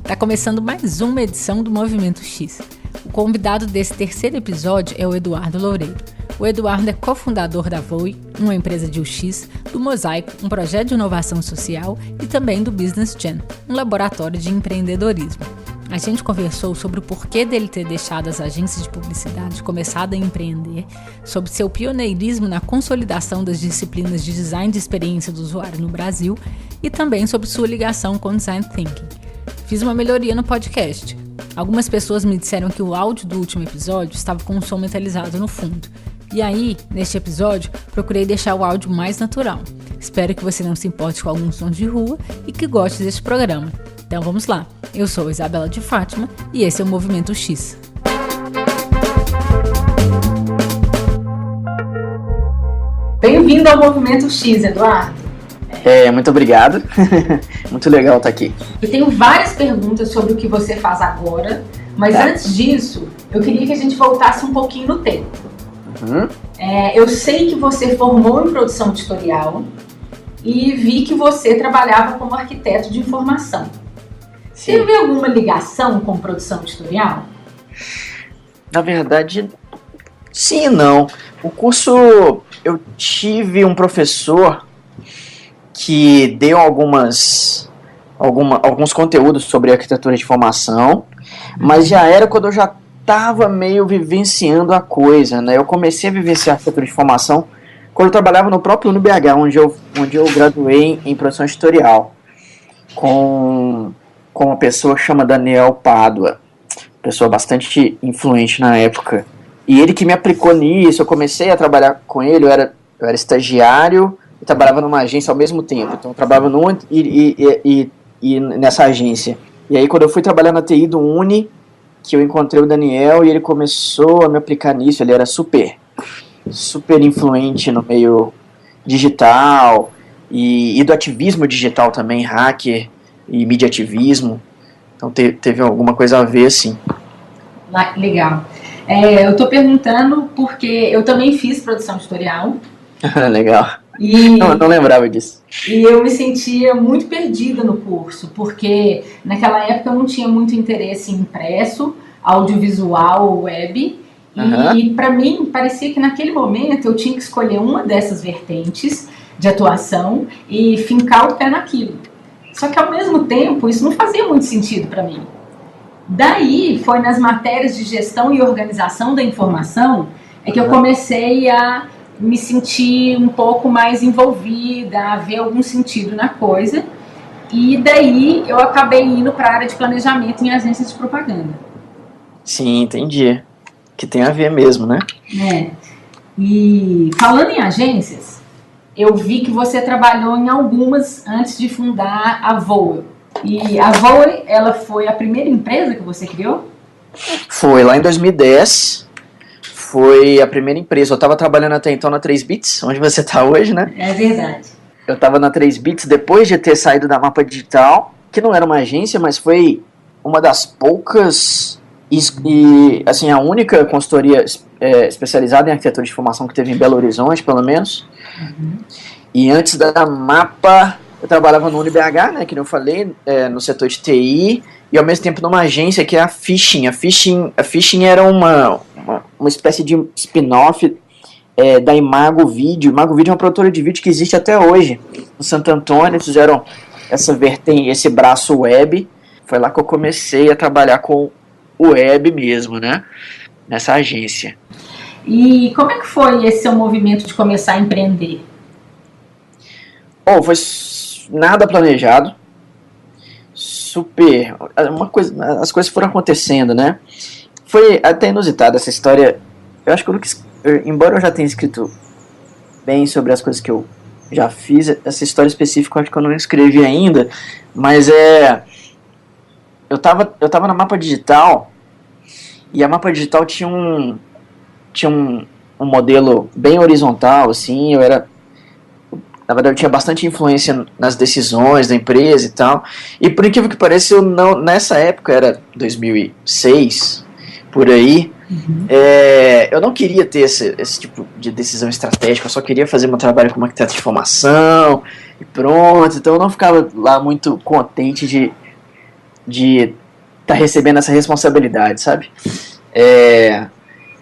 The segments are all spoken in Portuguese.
Tá começando mais uma edição do Movimento X. O convidado desse terceiro episódio é o Eduardo Loureiro. O Eduardo é cofundador da Voe, uma empresa de UX, do Mosaico, um projeto de inovação social, e também do Business Gen, um laboratório de empreendedorismo. A gente conversou sobre o porquê dele ter deixado as agências de publicidade e começado a empreender, sobre seu pioneirismo na consolidação das disciplinas de design de experiência do usuário no Brasil e também sobre sua ligação com Design Thinking. Fiz uma melhoria no podcast. Algumas pessoas me disseram que o áudio do último episódio estava com um som metalizado no fundo. E aí, neste episódio, procurei deixar o áudio mais natural. Espero que você não se importe com alguns sons de rua e que goste deste programa. Então vamos lá. Eu sou Isabela de Fátima e esse é o Movimento X. Bem-vindo ao Movimento X, Eduardo. Muito obrigado. Muito legal estar aqui. Eu tenho várias perguntas sobre o que você faz agora, mas antes disso, eu queria que a gente voltasse um pouquinho no tempo. Eu sei que você formou em produção editorial e vi que você trabalhava como arquiteto de informação. Sim. Teve alguma ligação com produção editorial? Na verdade, sim e não. O curso, eu tive um professor que deu alguns conteúdos sobre arquitetura de informação, mas já era quando eu já estava meio vivenciando a coisa, né? Eu comecei a vivenciar arquitetura de informação quando eu trabalhava no próprio UniBH, onde eu graduei em produção editorial, com uma pessoa que chama Daniel Pádua, pessoa bastante influente na época. E ele que me aplicou nisso, eu comecei a trabalhar com ele, eu era estagiário e trabalhava numa agência ao mesmo tempo. Então eu trabalhava e nessa agência. E aí quando eu fui trabalhar na TI do Uni, que eu encontrei o Daniel e ele começou a me aplicar nisso, ele era super influente no meio digital e do ativismo digital também, hacker e mídia ativismo. Então teve alguma coisa a ver, sim. Legal. Eu estou perguntando porque eu também fiz produção editorial. Legal. Não lembrava disso. E eu me sentia muito perdida no curso, porque naquela época eu não tinha muito interesse em impresso, audiovisual ou web. E para mim parecia que naquele momento eu tinha que escolher uma dessas vertentes de atuação e fincar o pé naquilo. Só que ao mesmo tempo isso não fazia muito sentido para mim. Daí foi nas matérias de gestão e organização da informação que eu comecei a me sentir um pouco mais envolvida, a ver algum sentido na coisa. E daí eu acabei indo para a área de planejamento em agências de propaganda. Sim, entendi. Que tem a ver mesmo, né? E falando em agências, eu vi que você trabalhou em algumas antes de fundar a Voe. E a Voe, ela foi a primeira empresa que você criou? Foi, lá em 2010. Foi a primeira empresa. Eu estava trabalhando até então na 3bits, onde você está hoje, né? É verdade. Eu estava na 3bits depois de ter saído da Mapa Digital, que não era uma agência, mas foi uma das poucas e assim, a única consultoria especializada em arquitetura de informação que teve em Belo Horizonte, pelo menos. E antes da Mapa, eu trabalhava no UniBH, né, que eu falei, no setor de TI, e ao mesmo tempo numa agência que é a Fishing. A Fishing era uma espécie de spin-off da Imago Vídeo. Imago Vídeo é uma produtora de vídeo que existe até hoje. No Santo Antônio, fizeram esse braço web. Foi lá que eu comecei a trabalhar com o web mesmo, né? Nessa agência. E como é que foi esse seu movimento de começar a empreender? Foi nada planejado. As coisas foram acontecendo, né? Foi até inusitada essa história. Eu acho que embora eu já tenha escrito bem sobre as coisas que eu já fiz, essa história específica eu acho que eu não escrevi ainda, mas eu tava na Mapa Digital, e a Mapa Digital tinha um modelo bem horizontal, assim. Na verdade, eu tinha bastante influência nas decisões da empresa e tal. E por incrível que pareça, nessa época, era 2006, por aí, eu não queria ter esse tipo de decisão estratégica, eu só queria fazer meu trabalho como arquiteto de informação e pronto. Então eu não ficava lá muito contente de estar recebendo essa responsabilidade, sabe?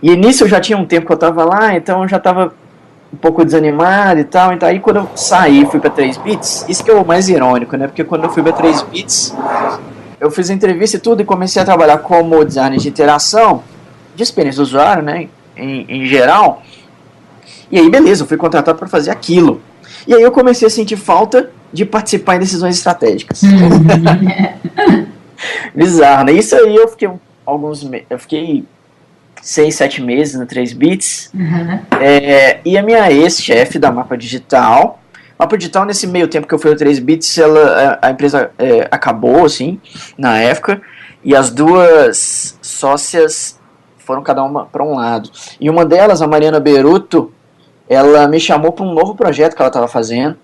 E nisso eu já tinha um tempo que eu tava lá, então eu já tava um pouco desanimado e tal. Então aí quando eu saí, fui pra 3 bits, isso que é o mais irônico, né? Porque quando eu fui pra 3 bits, eu fiz a entrevista e tudo e comecei a trabalhar como designer de interação, de experiência do usuário, né? Em geral. E aí, beleza, eu fui contratado para fazer aquilo. E aí eu comecei a sentir falta de participar em decisões estratégicas. Bizarro, né? Isso aí eu fiquei eu fiquei 6, 7 meses na 3 bits. E a minha ex-chefe da Mapa Digital, nesse meio tempo que eu fui ao 3 bits, a empresa acabou, assim, na época, e as duas sócias foram cada uma para um lado. E uma delas, a Mariana Beruto, ela me chamou para um novo projeto que ela estava fazendo.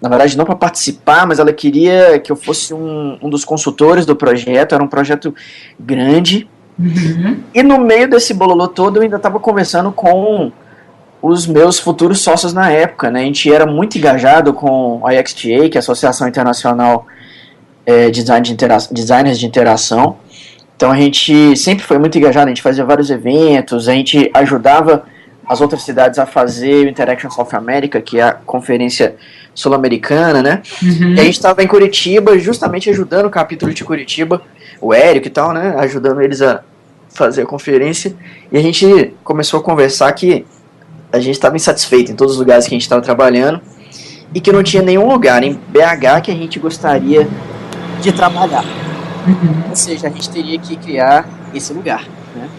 Na verdade, não para participar, mas ela queria que eu fosse um dos consultores do projeto. Era um projeto grande. E no meio desse bololô todo, eu ainda estava conversando com os meus futuros sócios na época, né? A gente era muito engajado com a IXTA, que é a Associação Internacional de Designers de Interação. Então a gente sempre foi muito engajado, a gente fazia vários eventos, a gente ajudava as outras cidades a fazer o Interaction South America, que é a conferência sul-americana, né? E a gente estava em Curitiba, justamente ajudando o capítulo de Curitiba, o Érico e tal, né? Ajudando eles a fazer a conferência. E a gente começou a conversar que a gente estava insatisfeito em todos os lugares que a gente estava trabalhando e que não tinha nenhum lugar em BH que a gente gostaria de trabalhar. Ou seja, a gente teria que criar esse lugar, né?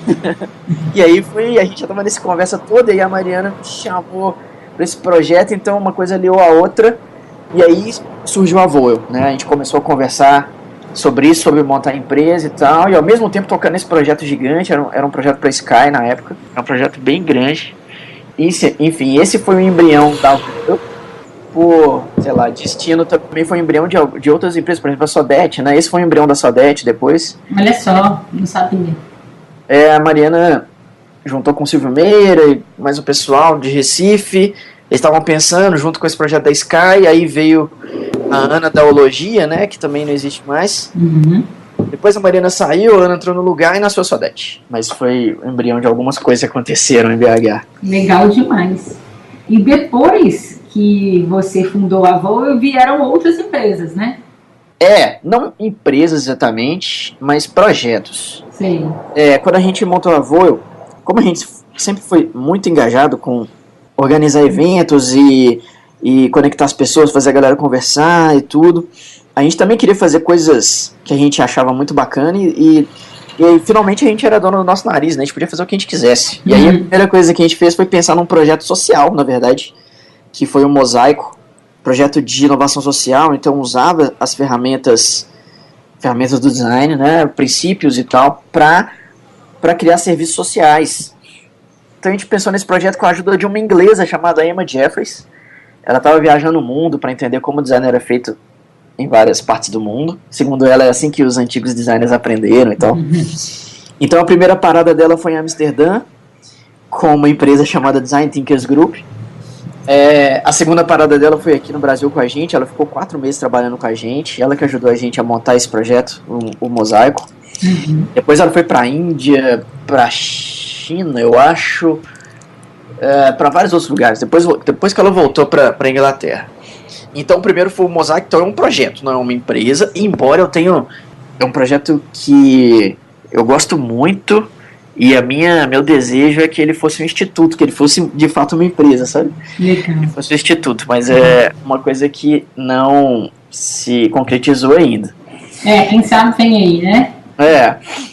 E aí a gente já estava nessa conversa toda e a Mariana me chamou para esse projeto, então uma coisa aliou a outra e aí surgiu a Voel, né? A gente começou a conversar sobre isso, sobre montar a empresa e tal, e ao mesmo tempo tocando esse projeto gigante. Era um projeto para Sky na época, era um projeto bem grande. Enfim, esse foi o embrião da Voel. Por, sei lá, destino também foi um embrião de outras empresas, por exemplo a Sodete, né? Esse foi o embrião da Sodete depois. Olha só, não sabia. A Mariana juntou com o Silvio Meira e mais o pessoal de Recife. Eles estavam pensando junto com esse projeto da Sky. Aí veio a Ana da Ologia, né? Que também não existe mais. Depois a Mariana saiu, a Ana entrou no lugar e nasceu a Sodete. Mas foi o embrião de algumas coisas que aconteceram em BH. Legal demais. E depois que você fundou a Voel, vieram outras empresas, né? Não empresas exatamente, mas projetos. Sim. Quando a gente montou a Voel, como a gente sempre foi muito engajado com organizar eventos e conectar as pessoas, fazer a galera conversar e tudo, a gente também queria fazer coisas que a gente achava muito bacana e finalmente a gente era dono do nosso nariz, né? A gente podia fazer o que a gente quisesse. E aí a primeira coisa que a gente fez foi pensar num projeto social, na verdade, que foi o Mosaico, projeto de inovação social. Então usava as ferramentas do design, né, princípios e tal, para criar serviços sociais. Então a gente pensou nesse projeto com a ajuda de uma inglesa chamada Emma Jeffries. Ela estava viajando o mundo para entender como o design era feito em várias partes do mundo. Segundo ela, é assim que os antigos designers aprenderam e tal. Então a primeira parada dela foi em Amsterdã, com uma empresa chamada Design Thinkers Group. A segunda parada dela foi aqui no Brasil com a gente. Ela ficou 4 meses trabalhando com a gente. Ela que ajudou a gente a montar esse projeto, o Mosaico. Depois ela foi pra Índia, pra China, eu acho, pra vários outros lugares. Depois que ela voltou pra Inglaterra. Então o primeiro foi o Mosaico. Então é um projeto, não é uma empresa. Embora eu tenha... É um projeto que eu gosto muito. E meu desejo é que ele fosse um instituto, que ele fosse de fato uma empresa, sabe? Legal. Que ele fosse um instituto, mas é uma coisa que não se concretizou ainda. Quem sabe vem aí, né?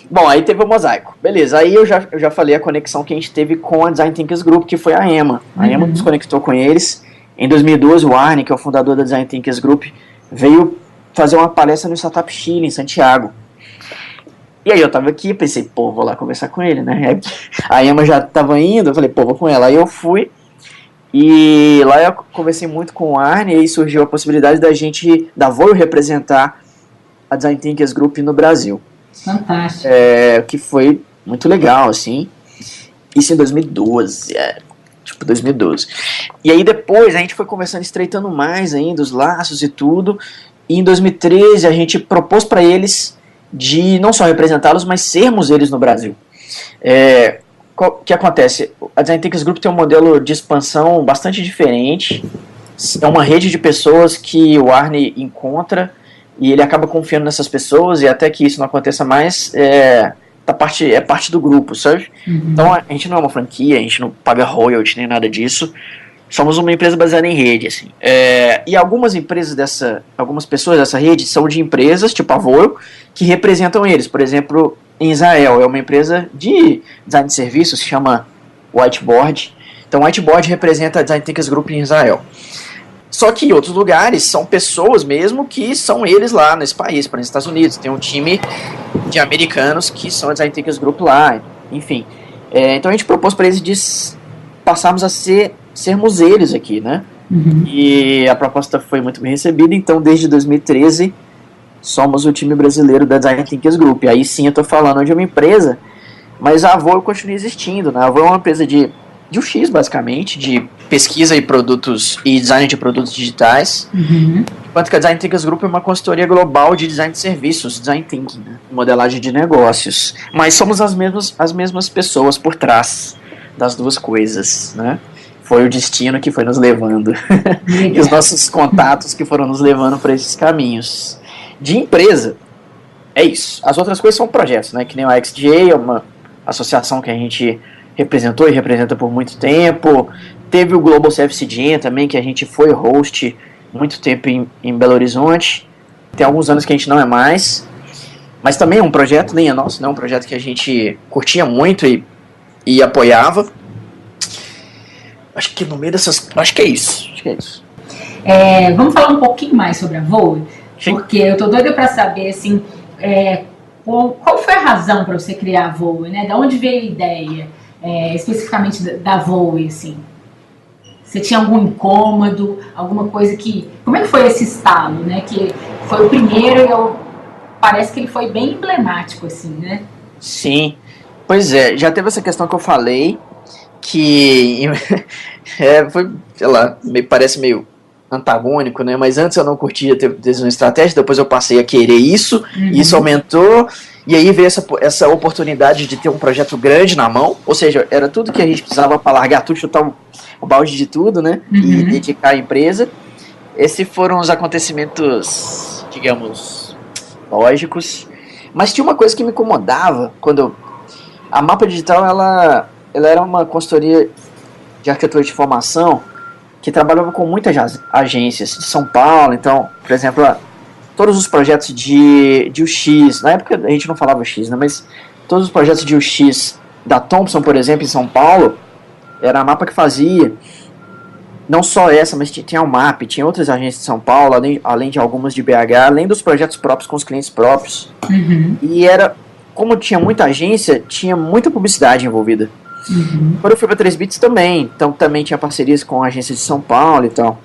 Bom, aí teve o Mosaico. Beleza, aí eu já falei a conexão que a gente teve com a Design Thinkers Group, que foi a Emma. A Emma nos conectou com eles. Em 2012, o Arne, que é o fundador da Design Thinkers Group, veio fazer uma palestra no Startup Chile, em Santiago. E aí eu tava aqui, pensei, vou lá conversar com ele, né? A Emma já tava indo, eu falei, vou com ela. Aí eu fui, e lá eu conversei muito com o Arne, e aí surgiu a possibilidade da Voel representar a Design Thinkers Group no Brasil. Fantástico. Que foi muito legal, assim. Isso em 2012, 2012. E aí depois a gente foi conversando, estreitando mais ainda os laços e tudo. E em 2013 a gente propôs para eles de não só representá-los, mas sermos eles no Brasil. O que acontece? A Design Thinkers Group tem um modelo de expansão bastante diferente. É uma rede de pessoas que o Arne encontra e ele acaba confiando nessas pessoas, e até que isso não aconteça mais, é parte do grupo, sabe? Então a gente não é uma franquia, a gente não paga royalty nem nada disso. Somos uma empresa baseada em rede, assim. E algumas pessoas dessa rede são de empresas, tipo a Voil, que representam eles. Por exemplo, em Israel, é uma empresa de design de serviços, se chama Whiteboard. Então, Whiteboard representa a Design Thinkers Group em Israel. Só que em outros lugares, são pessoas mesmo que são eles lá nesse país, para os Estados Unidos. Tem um time de americanos que são a Design Thinkers Group lá, enfim. Então, a gente propôs para eles de passarmos a sermos eles aqui, né? E a proposta foi muito bem recebida, então desde 2013 somos o time brasileiro da Design Thinkers Group. Aí sim eu tô falando de uma empresa, mas a Voil continua existindo, né? A Voil é uma empresa de UX, basicamente, de pesquisa e produtos e design de produtos digitais, enquanto que a Design Thinkers Group é uma consultoria global de design de serviços, design thinking, né? Modelagem de negócios. Mas somos as mesmas pessoas por trás das duas coisas, né? Foi o destino que foi nos levando e os nossos contatos que foram nos levando para esses caminhos. De empresa, é isso. As outras coisas são projetos, né? Que nem a XDA, é uma associação que a gente representou e representa por muito tempo. Teve o Global CFCGN também, que a gente foi host muito tempo em Belo Horizonte. Tem alguns anos que a gente não é mais. Mas também é um projeto, nem é nosso, né? Um projeto que a gente curtia muito e apoiava. Acho que no meio dessas... Acho que é isso. Vamos falar um pouquinho mais sobre a Voil? Porque eu tô doida para saber, assim, qual foi a razão para você criar a Voil, né? Da onde veio a ideia, especificamente da Voil, assim? Você tinha algum incômodo, alguma coisa que... Como é que foi esse estalo, né? Que foi o primeiro e parece que ele foi bem emblemático, assim, né? Sim. Pois é, já teve essa questão que eu falei, que sei lá, parece meio antagônico, né? Mas antes eu não curtia ter decisão estratégica, depois eu passei a querer isso, e isso aumentou, e aí veio essa oportunidade de ter um projeto grande na mão, ou seja, era tudo que a gente precisava para largar tudo, chutar o balde de tudo, né? E dedicar a empresa. Esses foram os acontecimentos, digamos, lógicos. Mas tinha uma coisa que me incomodava quando a Mapa Digital, ela era uma consultoria de arquitetura de formação que trabalhava com muitas agências de São Paulo. Então, por exemplo, todos os projetos de UX, na época a gente não falava UX, né, mas todos os projetos de UX da Thompson, por exemplo, em São Paulo, era a Mapa que fazia. Não só essa, mas tinha a UMAP, tinha outras agências de São Paulo, além de algumas de BH, além dos projetos próprios com os clientes próprios. E como tinha muita agência, tinha muita publicidade envolvida. Quando eu fui para 3bits também, então também tinha parcerias com agências de São Paulo e tal.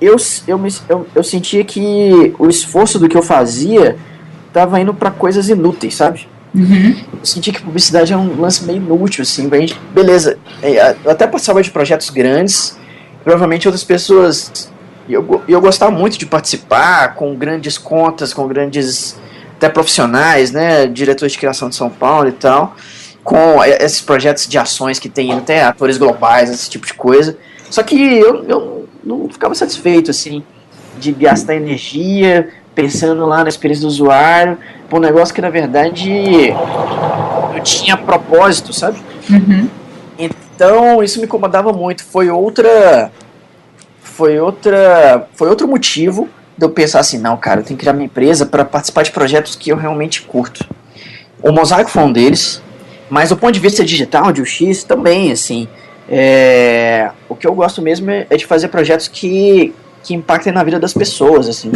Eu sentia que o esforço do que eu fazia estava indo para coisas inúteis, sabe? Eu sentia que publicidade era um lance meio inútil, assim, pra gente, beleza, eu até passava de projetos grandes, provavelmente outras pessoas, eu gostava muito de participar com grandes contas, com grandes até profissionais, né, diretores de criação de São Paulo e tal, com esses projetos de ações que tem até atores globais, esse tipo de coisa. Só que eu não ficava satisfeito, assim, de gastar energia pensando lá na experiência do usuário, por um negócio que, na verdade, eu tinha propósito, sabe? Então, isso me incomodava muito. Foi outro motivo de eu pensar assim, não, cara, eu tenho que criar minha empresa para participar de projetos que eu realmente curto. O Mosaico foi um deles, mas do ponto de vista digital, de UX, também, assim, o que eu gosto mesmo é de fazer projetos que impactem na vida das pessoas, assim,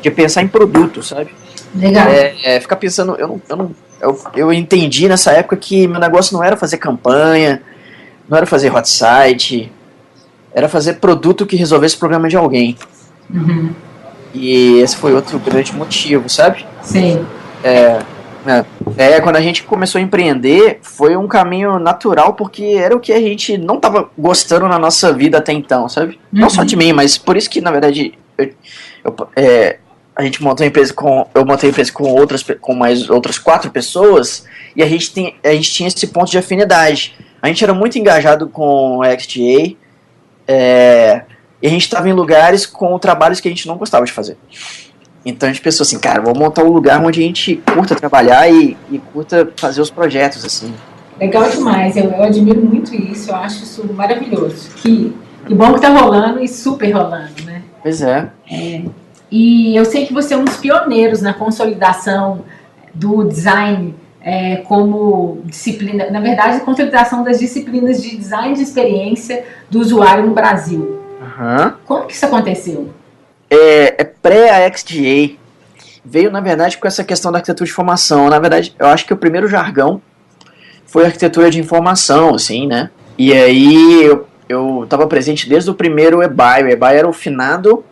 de pensar em produto, sabe? Legal. Ficar pensando, eu entendi nessa época que meu negócio não era fazer campanha, não era fazer hot site, era fazer produto que resolvesse o problema de alguém. E esse foi outro grande motivo, sabe? Sim. Quando a gente começou a empreender, foi um caminho natural, porque era o que a gente não estava gostando na nossa vida até então, sabe? Não só de mim, mas por isso que, na verdade, a gente montou a empresa eu montei a empresa com mais outras 4 pessoas, e a gente tinha esse ponto de afinidade. A gente era muito engajado com a XDA, e a gente estava em lugares com trabalhos que a gente não gostava de fazer. Então a gente pensou assim, cara, vamos montar um lugar onde a gente curta trabalhar e curta fazer os projetos, assim. Legal demais, eu admiro muito isso, eu acho isso maravilhoso. Que bom que tá rolando e super rolando, né? Pois é. E eu sei que você é um dos pioneiros na consolidação do design como disciplina, na verdade, a consolidação das disciplinas de design de experiência do usuário no Brasil. Uhum. Como que isso aconteceu? Pré-a XDA. Veio, na verdade, com essa questão da arquitetura de informação. Na verdade, eu acho que o primeiro jargão foi a arquitetura de informação, assim, né? E aí eu estava presente desde o primeiro EBAI. O EBAI era o finado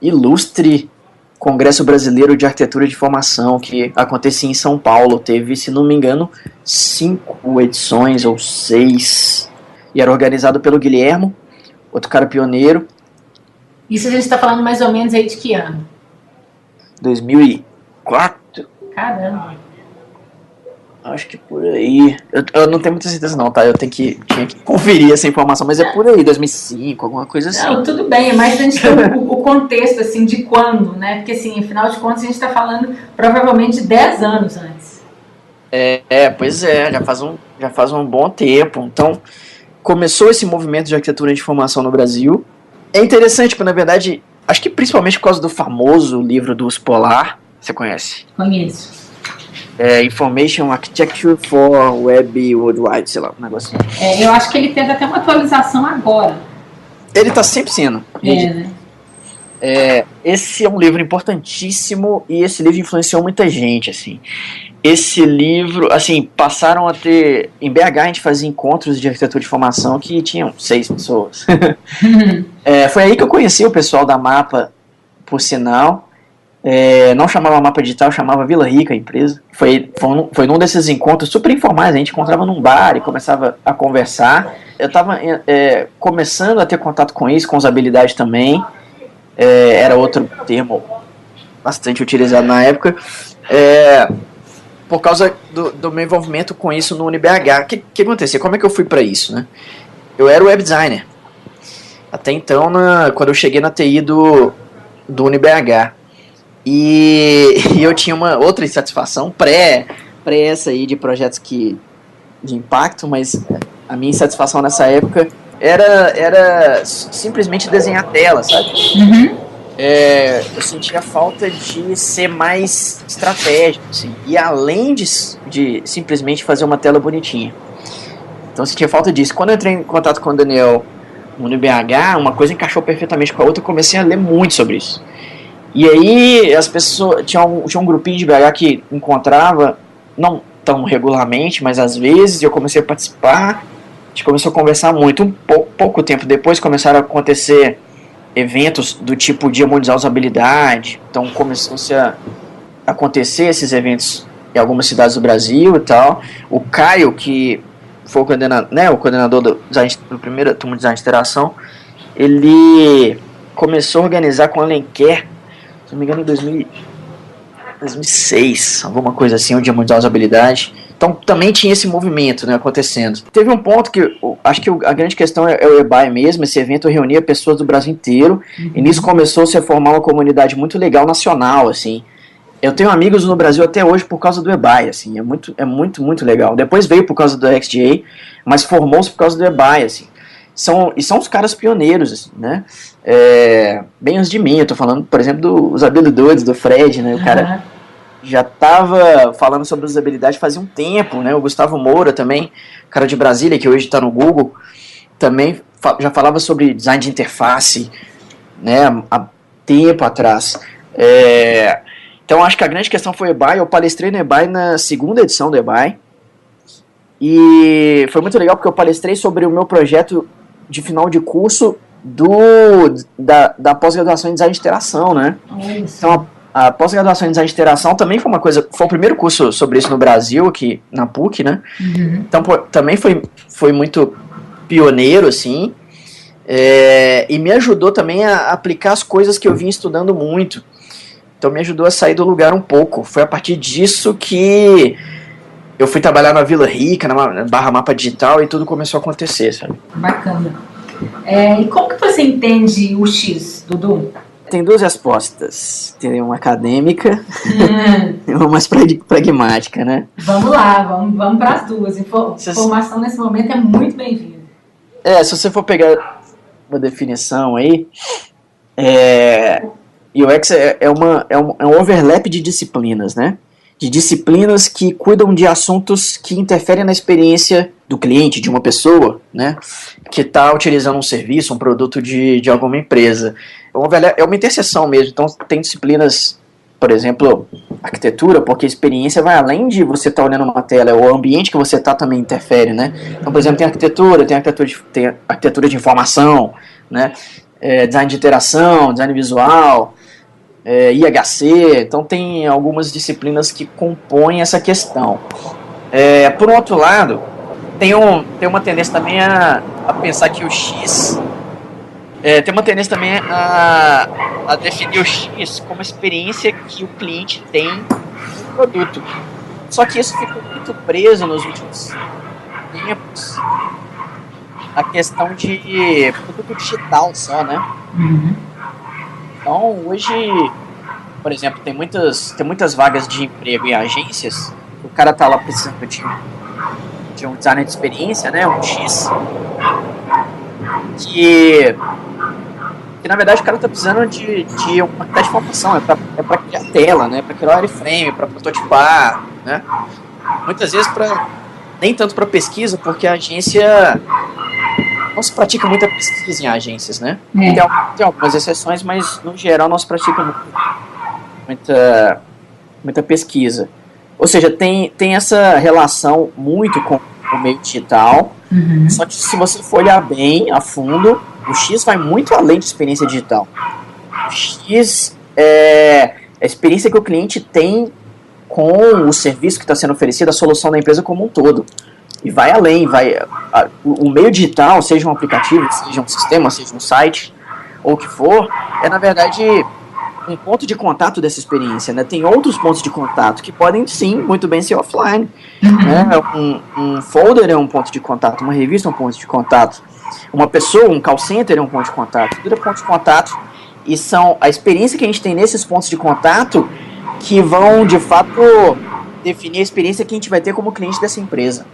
ilustre Congresso Brasileiro de Arquitetura de Informação, que acontecia em São Paulo. Teve, se não me engano, 5 edições ou 6. E era organizado pelo Guilhermo, outro cara pioneiro. Isso a gente está falando mais ou menos aí de que ano? 2004? Caramba. Acho que por aí. Eu não tenho muita certeza não, tá? Tinha que conferir essa informação, mas é por aí, 2005, alguma coisa assim. Não, tudo bem, é mais pra gente ter o contexto, assim, de quando, né? Porque, assim, afinal de contas, a gente está falando provavelmente de 10 anos antes. Pois é, já faz um bom tempo. Então, começou esse movimento de arquitetura de informação no Brasil. É interessante, porque, na verdade, acho que principalmente por causa do famoso livro do Spolar, você conhece? Conheço. Information Architecture for Web Worldwide, sei lá, um negócio assim. Eu acho que ele teve até uma atualização agora. Ele está sempre sendo. Né? Esse é um livro importantíssimo e esse livro influenciou muita gente, assim. Esse livro, assim, passaram a ter... Em BH a gente fazia encontros de arquitetura de informação que tinham 6 pessoas. Foi aí que eu conheci o pessoal da Mapa, por sinal. Não chamava Mapa Digital, chamava Vila Rica a empresa. Foi num desses encontros super informais, a gente encontrava num bar e começava a conversar. Eu estava começando a ter contato com isso, com usabilidade também. Era outro termo bastante utilizado na época. Por causa do meu envolvimento com isso no UniBH. O que acontecia? Como é que eu fui para isso, né? Eu era web designer. Até então, quando eu cheguei na TI do UniBH. E eu tinha uma outra insatisfação pré essa aí de projetos de impacto, mas a minha insatisfação nessa época era simplesmente desenhar tela, sabe? Uhum. Eu sentia falta de ser mais estratégico, assim, e além de simplesmente fazer uma tela bonitinha. Então eu sentia falta disso. Quando eu entrei em contato com o Daniel no UniBH, uma coisa encaixou perfeitamente com a outra, eu comecei a ler muito sobre isso. E aí as pessoas, tinha um grupinho de BH que encontrava, não tão regularmente, mas às vezes eu comecei a participar, a gente começou a conversar muito. Pouco tempo depois começaram a acontecer eventos do tipo Dia Mundial de Usabilidade, então começou-se a acontecer esses eventos em algumas cidades do Brasil e tal. O Caio, que foi o coordenador do primeira turma de design de interação, ele começou a organizar com a Alenquer, se não me engano, em 2006, alguma coisa assim, o Dia Mundial de Usabilidade. Então também tinha esse movimento, né, acontecendo. Teve um ponto que acho que a grande questão é o EBAI mesmo. Esse evento reunia pessoas do Brasil inteiro, e nisso começou-se a formar uma comunidade muito legal nacional, assim. Eu tenho amigos no Brasil até hoje por causa do EBAI, assim, é muito legal. Depois veio por causa do XDA, mas formou-se por causa do EBAI, assim. São os caras pioneiros, assim, né? Bem antes de mim, eu tô falando, por exemplo, dos habilidades do Fred, né? O cara já estava falando sobre usabilidade fazia um tempo, né? O Gustavo Moura também, cara de Brasília, que hoje está no Google, também já falava sobre design de interface, né? Há tempo atrás. Então acho que a grande questão foi o EBAI. Eu palestrei no EBAI na segunda edição do EBAI, e foi muito legal porque eu palestrei sobre o meu projeto de final de curso da pós-graduação em design de interação, né? Então a pós-graduação em design de interação também foi foi o primeiro curso sobre isso no Brasil, aqui na PUC, né? Uhum. Então também foi muito pioneiro, assim, e me ajudou também a aplicar as coisas que eu vim estudando muito. Então me ajudou a sair do lugar um pouco. Foi a partir disso que eu fui trabalhar na Vila Rica, na Barra Mapa Digital, e tudo começou a acontecer, sabe? Bacana. E como que você entende o X, Dudu? Tem duas respostas. Tem uma acadêmica e uma mais pragmática, né? Vamos lá, vamos para as duas. Informação nesse momento é muito bem-vinda. Se você for pegar uma definição aí, UX é um overlap de disciplinas, né? De disciplinas que cuidam de assuntos que interferem na experiência do cliente, de uma pessoa, né, que está utilizando um serviço, um produto de alguma empresa. É uma interseção mesmo. Então tem disciplinas, por exemplo, arquitetura, porque a experiência vai além de você estar olhando uma tela, o ambiente que você está também interfere, né? Então, por exemplo, tem arquitetura de informação, né, design de interação, design visual, IHC, então tem algumas disciplinas que compõem essa questão. Por um outro lado, tem uma tendência também a pensar que o X... tem uma tendência também a definir o X como a experiência que o cliente tem no produto. Só que isso ficou muito preso nos últimos tempos. A questão de produto digital só, né? Uhum. Então, hoje, por exemplo, tem muitas vagas de emprego em agências. O cara tá lá precisando de um designer de experiência, né, um X, que na verdade o cara tá precisando de uma quantidade de informação, é pra criar tela, né, pra criar wireframe, pra prototipar, né, muitas vezes nem tanto pra pesquisa, porque a agência... Não se pratica muita pesquisa em agências, né? Tem algumas exceções, mas no geral não se pratica muita pesquisa. Ou seja, tem essa relação muito com o meio digital, só que se você for olhar bem a fundo, o X vai muito além de experiência digital. O X é a experiência que o cliente tem com o serviço que está sendo oferecido, a solução da empresa como um todo. E vai além, o meio digital, seja um aplicativo, seja um sistema, seja um site, ou o que for, é na verdade um ponto de contato dessa experiência, né? Tem outros pontos de contato que podem sim, muito bem ser offline, né? Um folder é um ponto de contato, uma revista é um ponto de contato, uma pessoa, um call center é um ponto de contato, tudo é ponto de contato, e são a experiência que a gente tem nesses pontos de contato que vão, de fato, definir a experiência que a gente vai ter como cliente dessa empresa.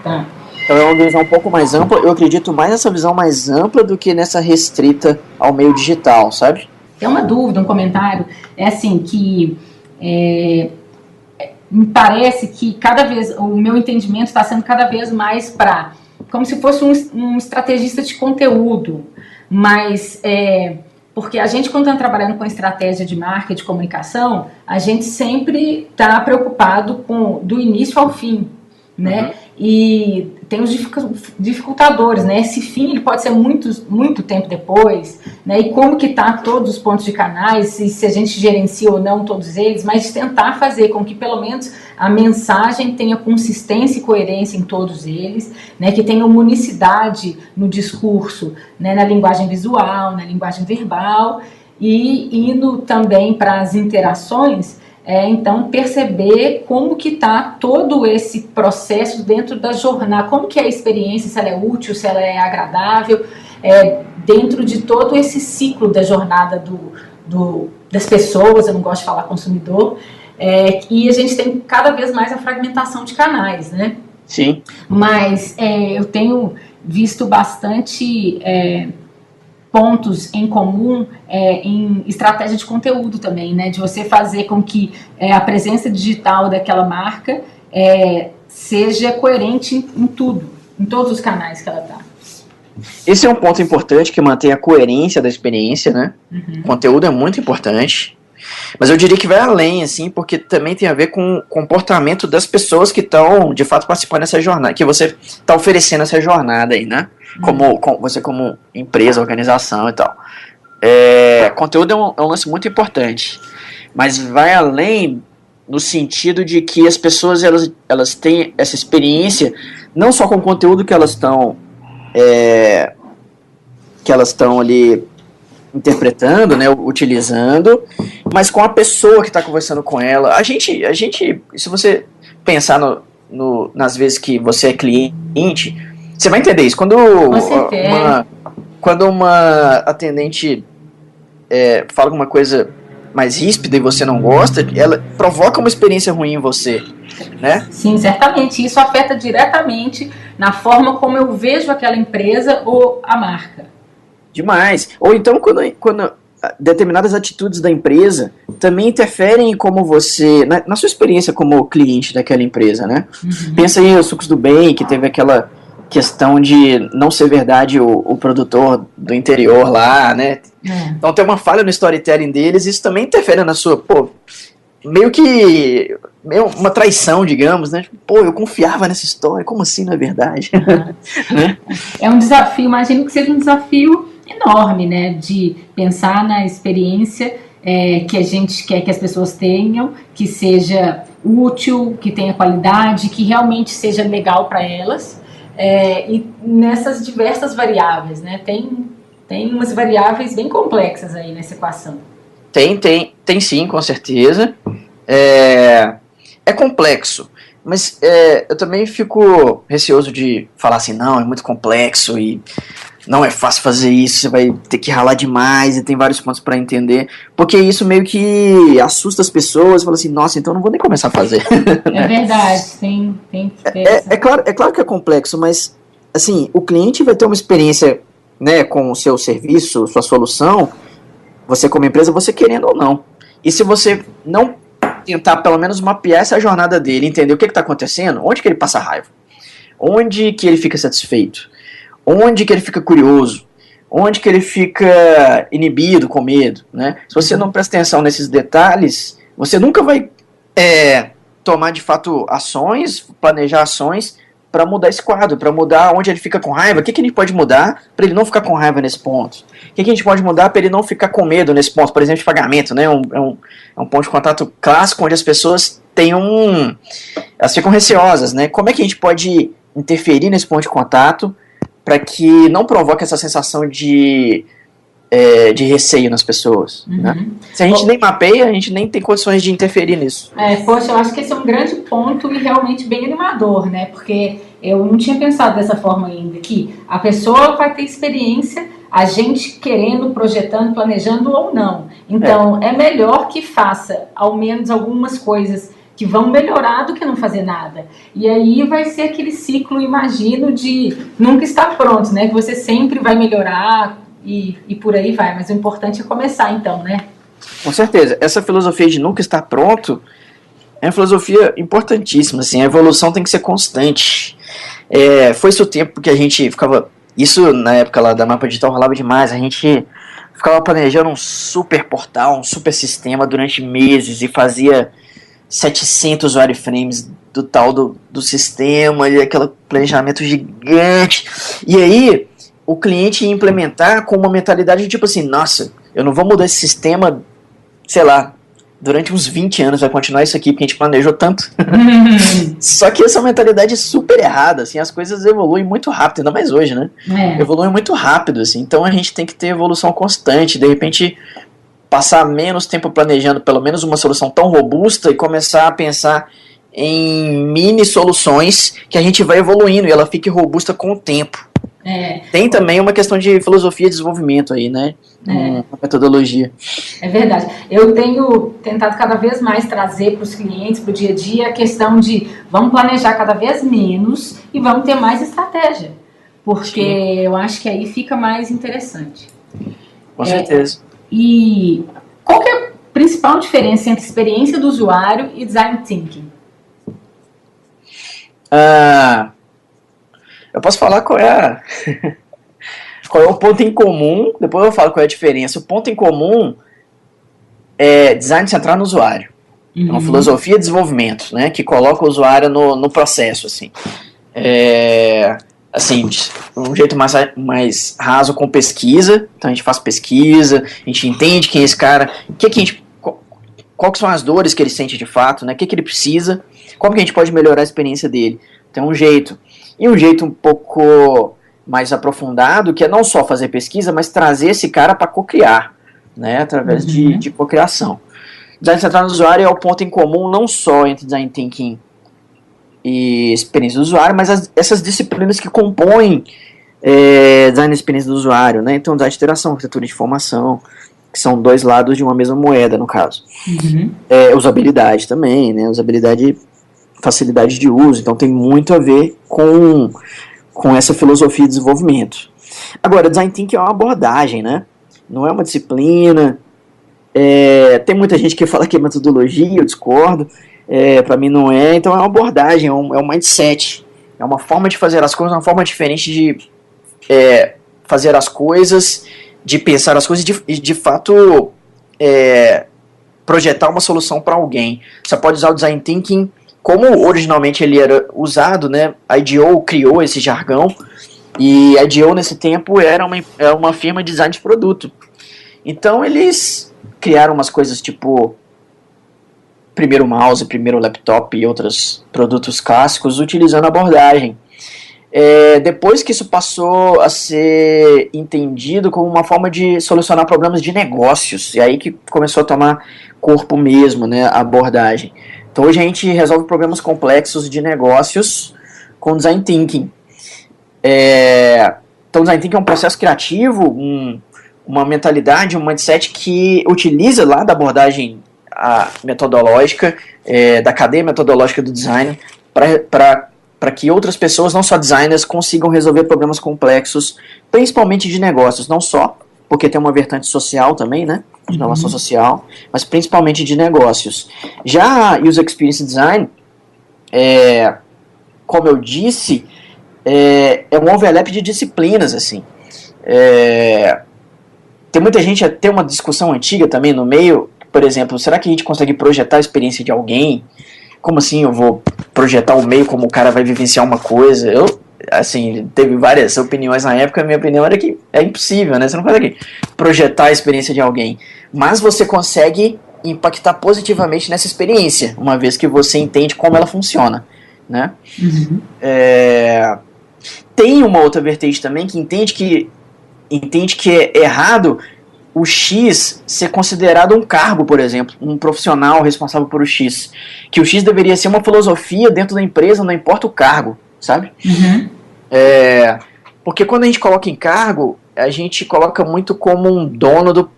Tá? Então é uma visão um pouco mais ampla. Eu acredito mais nessa visão mais ampla do que nessa restrita ao meio digital, sabe? Tem uma dúvida, um comentário, assim, que me parece que cada vez, o meu entendimento está sendo cada vez mais como se fosse um estrategista de conteúdo, mas... Porque a gente, quando está trabalhando com estratégia de marketing, de comunicação, a gente sempre está preocupado do início ao fim, né? E tem os dificultadores, né? Esse fim ele pode ser muito tempo depois, né? E como que está todos os pontos de canais, e se a gente gerencia ou não todos eles, mas tentar fazer com que pelo menos a mensagem tenha consistência e coerência em todos eles, né? Que tenha uma unicidade no discurso, né? Na linguagem visual, na linguagem verbal, e indo também para as interações. Então, perceber como que está todo esse processo dentro da jornada, como que é a experiência, se ela é útil, se ela é agradável, dentro de todo esse ciclo da jornada das pessoas, eu não gosto de falar consumidor, e a gente tem cada vez mais a fragmentação de canais, né? Sim. Mas eu tenho visto bastante... pontos em comum em estratégia de conteúdo também, né? De você fazer com que a presença digital daquela marca seja coerente em tudo, em todos os canais que ela está. Esse é um ponto importante que mantém a coerência da experiência, né? O conteúdo é muito importante, mas eu diria que vai além, assim, porque também tem a ver com o comportamento das pessoas que estão, de fato, participando dessa jornada, que você está oferecendo essa jornada aí, né? Você como empresa, organização e tal. Conteúdo é um lance muito importante, mas vai além no sentido de que as pessoas elas têm essa experiência não só com o conteúdo que elas estão ali interpretando, né, utilizando, mas com a pessoa que está conversando com ela. A gente, se você pensar nas vezes que você é cliente, você vai entender isso. Quando uma atendente fala alguma coisa mais ríspida e você não gosta, ela provoca uma experiência ruim em você, né? Sim, certamente. Isso afeta diretamente na forma como eu vejo aquela empresa ou a marca. Demais. Ou então quando determinadas atitudes da empresa também interferem em como você, na sua experiência como cliente daquela empresa, né? Uhum. Pensa aí os Sucos do Bem, que teve aquela questão de não ser verdade o produtor do interior lá, né? Então tem uma falha no storytelling deles, isso também interfere na sua, meio uma traição, digamos, né? Eu confiava nessa história, como assim não é verdade? Né? É um desafio, imagino que seja um desafio enorme, né? De pensar na experiência que a gente quer que as pessoas tenham, que seja útil, que tenha qualidade, que realmente seja legal para elas. E nessas diversas variáveis, né? Tem umas variáveis bem complexas aí nessa equação. Tem sim, com certeza. É complexo, mas eu também fico receoso de falar assim, não, é muito complexo e não é fácil fazer isso, você vai ter que ralar demais e tem vários pontos para entender, porque isso meio que assusta as pessoas, fala assim, nossa, então eu não vou nem começar a fazer. É verdade, tem é claro que é complexo, mas assim, o cliente vai ter uma experiência, né, com o seu serviço, sua solução, você como empresa, você querendo ou não. E se você não tentar pelo menos mapear essa jornada dele, entender o que está acontecendo, onde que ele passa raiva, onde que ele fica satisfeito, onde que ele fica curioso, onde que ele fica inibido, com medo, né? Se você não presta atenção nesses detalhes, você nunca vai tomar de fato ações, planejar ações para mudar esse quadro, para mudar onde ele fica com raiva. O que a gente pode mudar para ele não ficar com raiva nesse ponto? O que a gente pode mudar para ele não ficar com medo nesse ponto? Por exemplo, de pagamento, né? É um ponto de contato clássico onde as pessoas elas ficam receosas, né? Como é que a gente pode interferir nesse ponto de contato para que não provoque essa sensação de receio nas pessoas, né? Se a gente nem mapeia, a gente nem tem condições de interferir nisso. Poxa, eu acho que esse é um grande ponto e realmente bem animador, né? Porque eu não tinha pensado dessa forma ainda, que a pessoa vai ter experiência, a gente querendo, projetando, planejando ou não. Então, é melhor que faça ao menos algumas coisas que vão melhorar do que não fazer nada. E aí vai ser aquele ciclo, imagino, de nunca estar pronto, né? Que você sempre vai melhorar e por aí vai. Mas o importante é começar, então, né? Com certeza. Essa filosofia de nunca estar pronto é uma filosofia importantíssima. Assim, a evolução tem que ser constante. Foi-se o tempo que a gente ficava... Isso, na época lá da Mapa Digital, rolava demais. A gente ficava planejando um super portal, um super sistema durante meses e fazia 700 wireframes do tal do sistema, e aquele planejamento gigante. E aí, o cliente ia implementar com uma mentalidade de tipo assim, nossa, eu não vou mudar esse sistema, sei lá, durante uns 20 anos vai continuar isso aqui, porque a gente planejou tanto. Só que essa mentalidade é super errada, assim, as coisas evoluem muito rápido, ainda mais hoje, né? Evoluem muito rápido, assim, então a gente tem que ter evolução constante, de repente passar menos tempo planejando pelo menos uma solução tão robusta e começar a pensar em mini soluções que a gente vai evoluindo e ela fique robusta com o tempo. Tem também uma questão de filosofia de desenvolvimento aí, né? Uma metodologia. É verdade. Eu tenho tentado cada vez mais trazer para os clientes, para o dia a dia, a questão de vamos planejar cada vez menos e vamos ter mais estratégia. Porque eu acho que aí fica mais interessante. Com certeza. E qual que é a principal diferença entre experiência do usuário e design thinking? Eu posso falar qual é o ponto em comum, depois eu falo qual é a diferença. O ponto em comum é design centrado no usuário. É uma filosofia de desenvolvimento, né, que coloca o usuário no processo, assim. Assim, um jeito mais raso com pesquisa. Então a gente faz pesquisa, a gente entende quem é esse cara, qual que são as dores que ele sente de fato, né, o que ele precisa, como que a gente pode melhorar a experiência dele. Tem um jeito. E um jeito um pouco mais aprofundado, que é não só fazer pesquisa, mas trazer esse cara para cocriar, né, através de cocriação. Design centrado no usuário é o ponto em comum não só entre Design Thinking e experiência do usuário, mas essas disciplinas que compõem design da experiência do usuário, né? Então, design de interação, arquitetura de informação, que são dois lados de uma mesma moeda, no caso. Uhum. Usabilidade também, né? Usabilidade, facilidade de uso, então tem muito a ver com essa filosofia de desenvolvimento. Agora, design thinking é uma abordagem, né? Não é uma disciplina. Tem muita gente que fala que é metodologia, eu discordo. Para mim não é. Então é uma abordagem, é um mindset. É uma forma de fazer as coisas, uma forma diferente de fazer as coisas, de pensar as coisas e de fato projetar uma solução para alguém. Você pode usar o design thinking como originalmente ele era usado, né? A IDEO criou esse jargão e a IDEO nesse tempo era uma firma de design de produto. Então eles criaram umas coisas tipo primeiro mouse, primeiro laptop e outros produtos clássicos utilizando a abordagem. Depois que isso passou a ser entendido como uma forma de solucionar problemas de negócios, e aí que começou a tomar corpo mesmo, né, a abordagem. Então hoje a gente resolve problemas complexos de negócios com design thinking. Então design thinking é um processo criativo, uma mentalidade, um mindset que utiliza lá da abordagem metodológica, da cadeia metodológica do design, para que outras pessoas, não só designers, consigam resolver problemas complexos, principalmente de negócios, não só, porque tem uma vertente social também, né, de inovação social, mas principalmente de negócios. Já User Experience Design, como eu disse, é um overlap de disciplinas, assim. Tem muita gente, tem uma discussão antiga também no meio, por exemplo, será que a gente consegue projetar a experiência de alguém? Como assim eu vou projetar o meio como o cara vai vivenciar uma coisa? Teve várias opiniões na época, a minha opinião era que é impossível, né? Você não consegue projetar a experiência de alguém. Mas você consegue impactar positivamente nessa experiência, uma vez que você entende como ela funciona, né? Uhum. Tem uma outra vertente também que entende que é errado o X ser considerado um cargo, por exemplo, um profissional responsável por o X. Que o X deveria ser uma filosofia dentro da empresa, não importa o cargo, sabe? Uhum. Porque quando a gente coloca em cargo, a gente coloca muito como um dono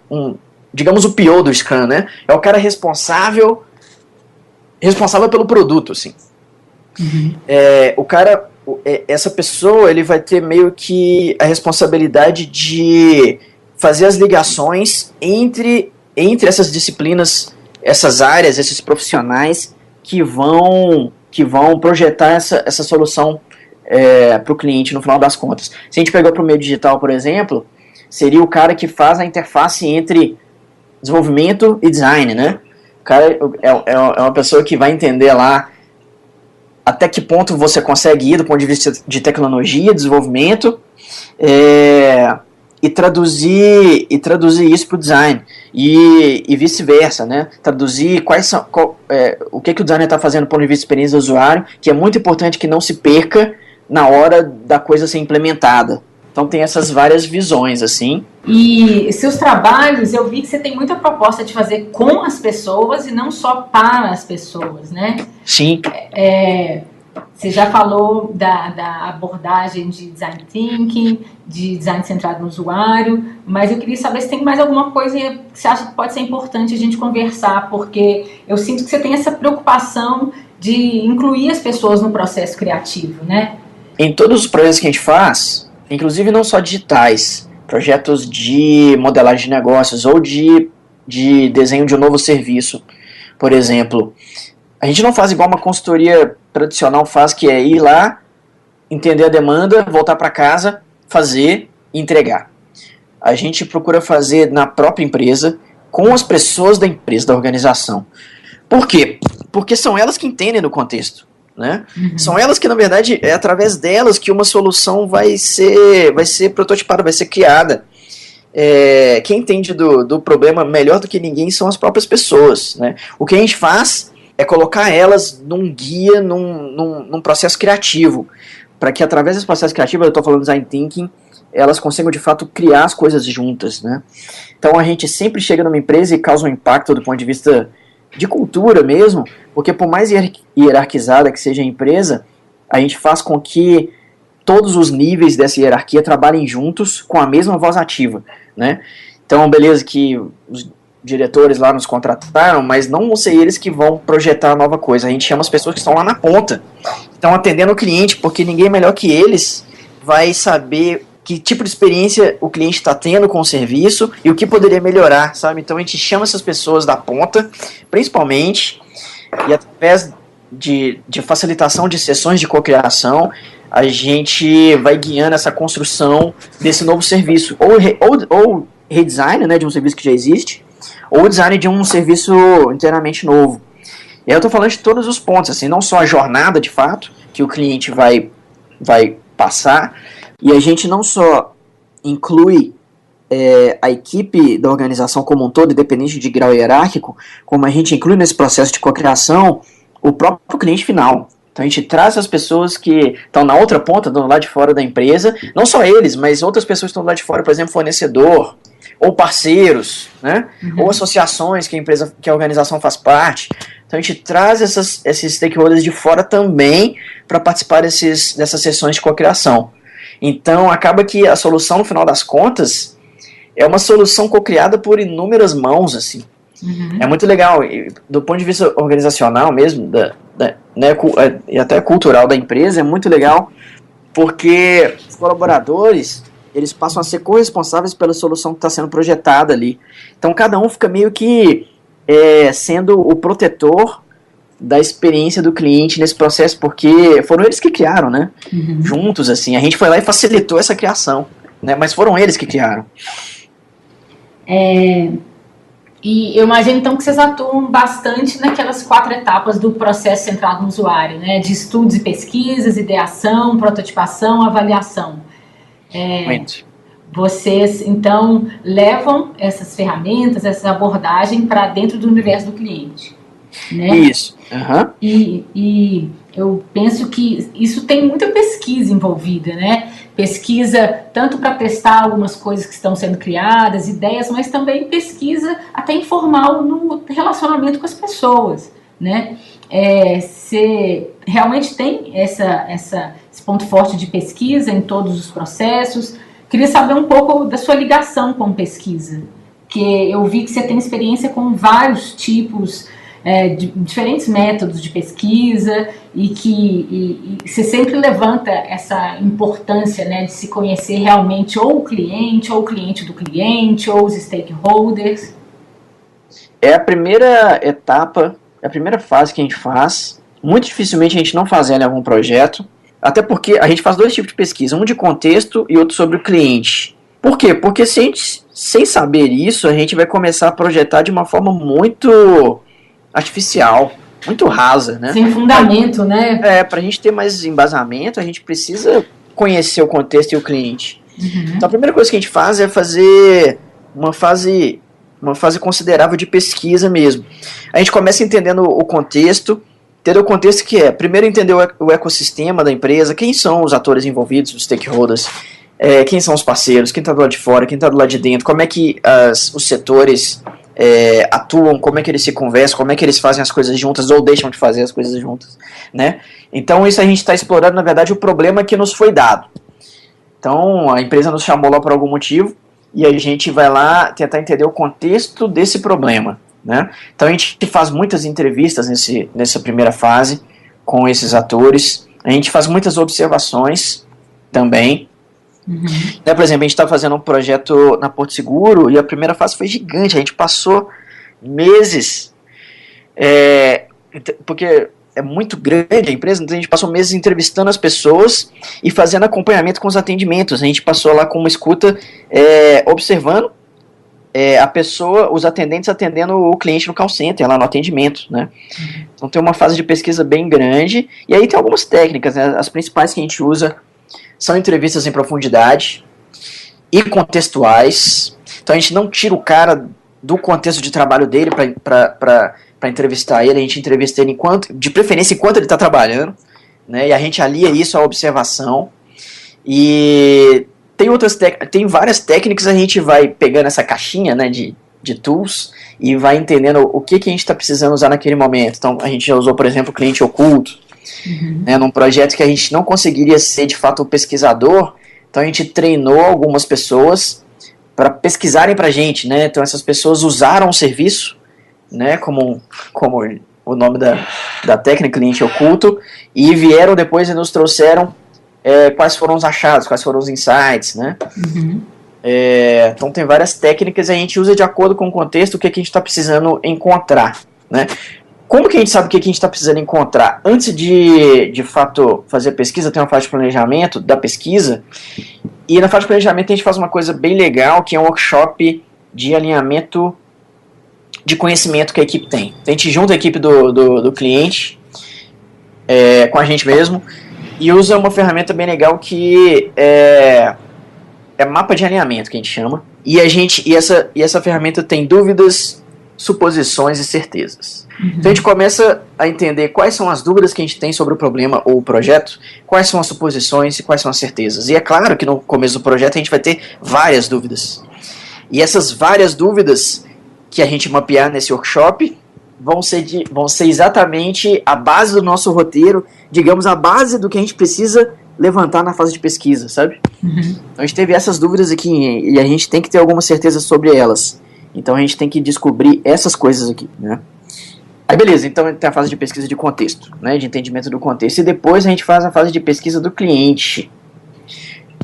digamos o PO do Scrum, né? É o cara responsável pelo produto, assim. Uhum. Essa pessoa, ele vai ter meio que a responsabilidade de fazer as ligações entre essas disciplinas, essas áreas, esses profissionais que vão projetar essa solução para o cliente no final das contas. Se a gente pegar para o meio digital, por exemplo, seria o cara que faz a interface entre desenvolvimento e design, né? O cara é uma pessoa que vai entender lá até que ponto você consegue ir do ponto de vista de tecnologia, desenvolvimento, e traduzir isso para o design e vice-versa, né? Traduzir o que o designer está fazendo do ponto de vista de experiência do usuário, que é muito importante que não se perca na hora da coisa ser implementada. Então tem essas várias visões, assim. E seus trabalhos, eu vi que você tem muita proposta de fazer com as pessoas e não só para as pessoas, né? Sim. Você já falou da abordagem de design thinking, de design centrado no usuário, mas eu queria saber se tem mais alguma coisa que você acha que pode ser importante a gente conversar, porque eu sinto que você tem essa preocupação de incluir as pessoas no processo criativo, né? Em todos os projetos que a gente faz, inclusive não só digitais, projetos de modelagem de negócios ou de desenho de um novo serviço, por exemplo, a gente não faz igual uma consultoria tradicional faz, que é ir lá, entender a demanda, voltar para casa, fazer e entregar. A gente procura fazer na própria empresa, com as pessoas da empresa, da organização. Por quê? Porque são elas que entendem do contexto, né? Uhum. São elas que, na verdade, é através delas que uma solução vai ser prototipada, vai ser criada. Quem entende do problema melhor do que ninguém são as próprias pessoas, né? O que a gente faz é colocar elas num guia, num processo criativo, para que através desse processo criativo, eu estou falando design thinking, elas consigam de fato criar as coisas juntas, né? Então a gente sempre chega numa empresa e causa um impacto do ponto de vista de cultura mesmo, porque por mais hierarquizada que seja a empresa, a gente faz com que todos os níveis dessa hierarquia trabalhem juntos com a mesma voz ativa, né? Então, beleza que os diretores lá nos contrataram, mas não vão ser eles que vão projetar a nova coisa. A gente chama as pessoas que estão lá na ponta, estão atendendo o cliente, porque ninguém melhor que eles vai saber que tipo de experiência o cliente está tendo com o serviço e o que poderia melhorar, sabe? Então a gente chama essas pessoas da ponta, principalmente, e através de facilitação de sessões de cocriação, a gente vai guiando essa construção desse novo serviço, ou redesign, né, de um serviço que já existe, ou design de um serviço inteiramente novo. E aí eu estou falando de todos os pontos, assim, não só a jornada de fato que o cliente vai passar, e a gente não só inclui a equipe da organização como um todo, independente de grau hierárquico, como a gente inclui nesse processo de cocriação o próprio cliente final. Então a gente traz as pessoas que estão na outra ponta, do lado de fora da empresa, não só eles, mas outras pessoas que estão do lado de fora, por exemplo, fornecedor, ou parceiros, né? Ou associações que a organização faz parte. Então a gente traz esses stakeholders de fora também para participar dessas sessões de cocriação. Então acaba que a solução, no final das contas, é uma solução cocriada por inúmeras mãos, assim. É muito legal, do ponto de vista organizacional mesmo, né, e até cultural da empresa, é muito legal, porque os colaboradores, eles passam a ser corresponsáveis pela solução que está sendo projetada ali. Então cada um fica meio que sendo o protetor da experiência do cliente nesse processo, porque foram eles que criaram, né? Juntos, assim, a gente foi lá e facilitou essa criação, né? Mas foram eles que criaram. E eu imagino, então, que vocês atuam bastante naquelas 4 etapas do processo centrado no usuário, né? De estudos e pesquisas, ideação, prototipação, avaliação. Muito. Vocês, então, levam essas ferramentas, essa abordagem para dentro do universo do cliente, né? Isso. E eu penso que isso tem muita pesquisa envolvida, né? Pesquisa tanto para testar algumas coisas que estão sendo criadas, ideias, mas também pesquisa até informal no relacionamento com as pessoas, né? Você realmente tem esse ponto forte de pesquisa em todos os processos. Queria saber um pouco da sua ligação com pesquisa, que eu vi que você tem experiência com vários tipos de diferentes métodos de pesquisa e que você sempre levanta essa importância, né, de se conhecer realmente ou o cliente do cliente, ou os stakeholders. É a primeira etapa, é a primeira fase que a gente faz. Muito dificilmente a gente não faz ela em algum projeto, até porque a gente faz 2 tipos de pesquisa, um de contexto e outro sobre o cliente. Por quê? Porque sem saber isso, a gente vai começar a projetar de uma forma muito artificial, muito rasa, né? Sem fundamento, né? Para a gente ter mais embasamento, a gente precisa conhecer o contexto e o cliente. Então a primeira coisa que a gente faz é fazer uma fase considerável de pesquisa mesmo. A gente começa entendendo o contexto, entender o contexto que é, primeiro entender o ecossistema da empresa, quem são os atores envolvidos, os stakeholders, quem são os parceiros, quem está do lado de fora, quem está do lado de dentro, como é que os setores atuam, como é que eles se conversam, como é que eles fazem as coisas juntas ou deixam de fazer as coisas juntas, né? Então isso a gente está explorando, na verdade, o problema que nos foi dado. Então a empresa nos chamou lá por algum motivo e a gente vai lá tentar entender o contexto desse problema, né? Então a gente faz muitas entrevistas nessa primeira fase com esses atores, a gente faz muitas observações também. Né, por exemplo, a gente está fazendo um projeto na Porto Seguro e a primeira fase foi gigante, a gente passou meses, porque é muito grande a empresa, então a gente passou meses entrevistando as pessoas e fazendo acompanhamento com os atendimentos. A gente passou lá com uma escuta, observando a pessoa, os atendentes atendendo o cliente no call center, lá no atendimento, né? Então tem uma fase de pesquisa bem grande, e aí tem algumas técnicas, né? As principais que a gente usa são entrevistas em profundidade e contextuais. Então a gente não tira o cara do contexto de trabalho dele para entrevistar ele, a gente entrevista ele de preferência enquanto ele está trabalhando, né? E a gente alia isso à observação. E tem várias técnicas, a gente vai pegando essa caixinha, né, de de tools e vai entendendo o que a gente está precisando usar naquele momento. Então, a gente já usou, por exemplo, o cliente oculto, né, num projeto que a gente não conseguiria ser, de fato, o pesquisador. Então, a gente treinou algumas pessoas para pesquisarem para a gente, né? Então, essas pessoas usaram o serviço, né, como o nome da técnica, cliente oculto, e vieram depois e nos trouxeram quais foram os achados, quais foram os insights, né? Então tem várias técnicas e a gente usa de acordo com o contexto o que a gente está precisando encontrar, né? Como que a gente sabe o que a gente está precisando encontrar? Antes de fato fazer pesquisa, tem uma fase de planejamento da pesquisa, e na fase de planejamento a gente faz uma coisa bem legal, que é um workshop de alinhamento de conhecimento que a equipe tem. Então, a gente junta a equipe do cliente com a gente mesmo e usa uma ferramenta bem legal que é mapa de alinhamento, que a gente chama, e essa ferramenta tem dúvidas, suposições e certezas. Então a gente começa a entender quais são as dúvidas que a gente tem sobre o problema ou o projeto, quais são as suposições e quais são as certezas. E é claro que no começo do projeto a gente vai ter várias dúvidas. E essas várias dúvidas que a gente mapear nesse workshop vão ser exatamente a base do nosso roteiro, digamos, a base do que a gente precisa levantar na fase de pesquisa, sabe? Então a gente teve essas dúvidas aqui e a gente tem que ter alguma certeza sobre elas. Então a gente tem que descobrir essas coisas aqui, né? Aí beleza, então tem a fase de pesquisa de contexto, né, de entendimento do contexto, e depois a gente faz a fase de pesquisa do cliente.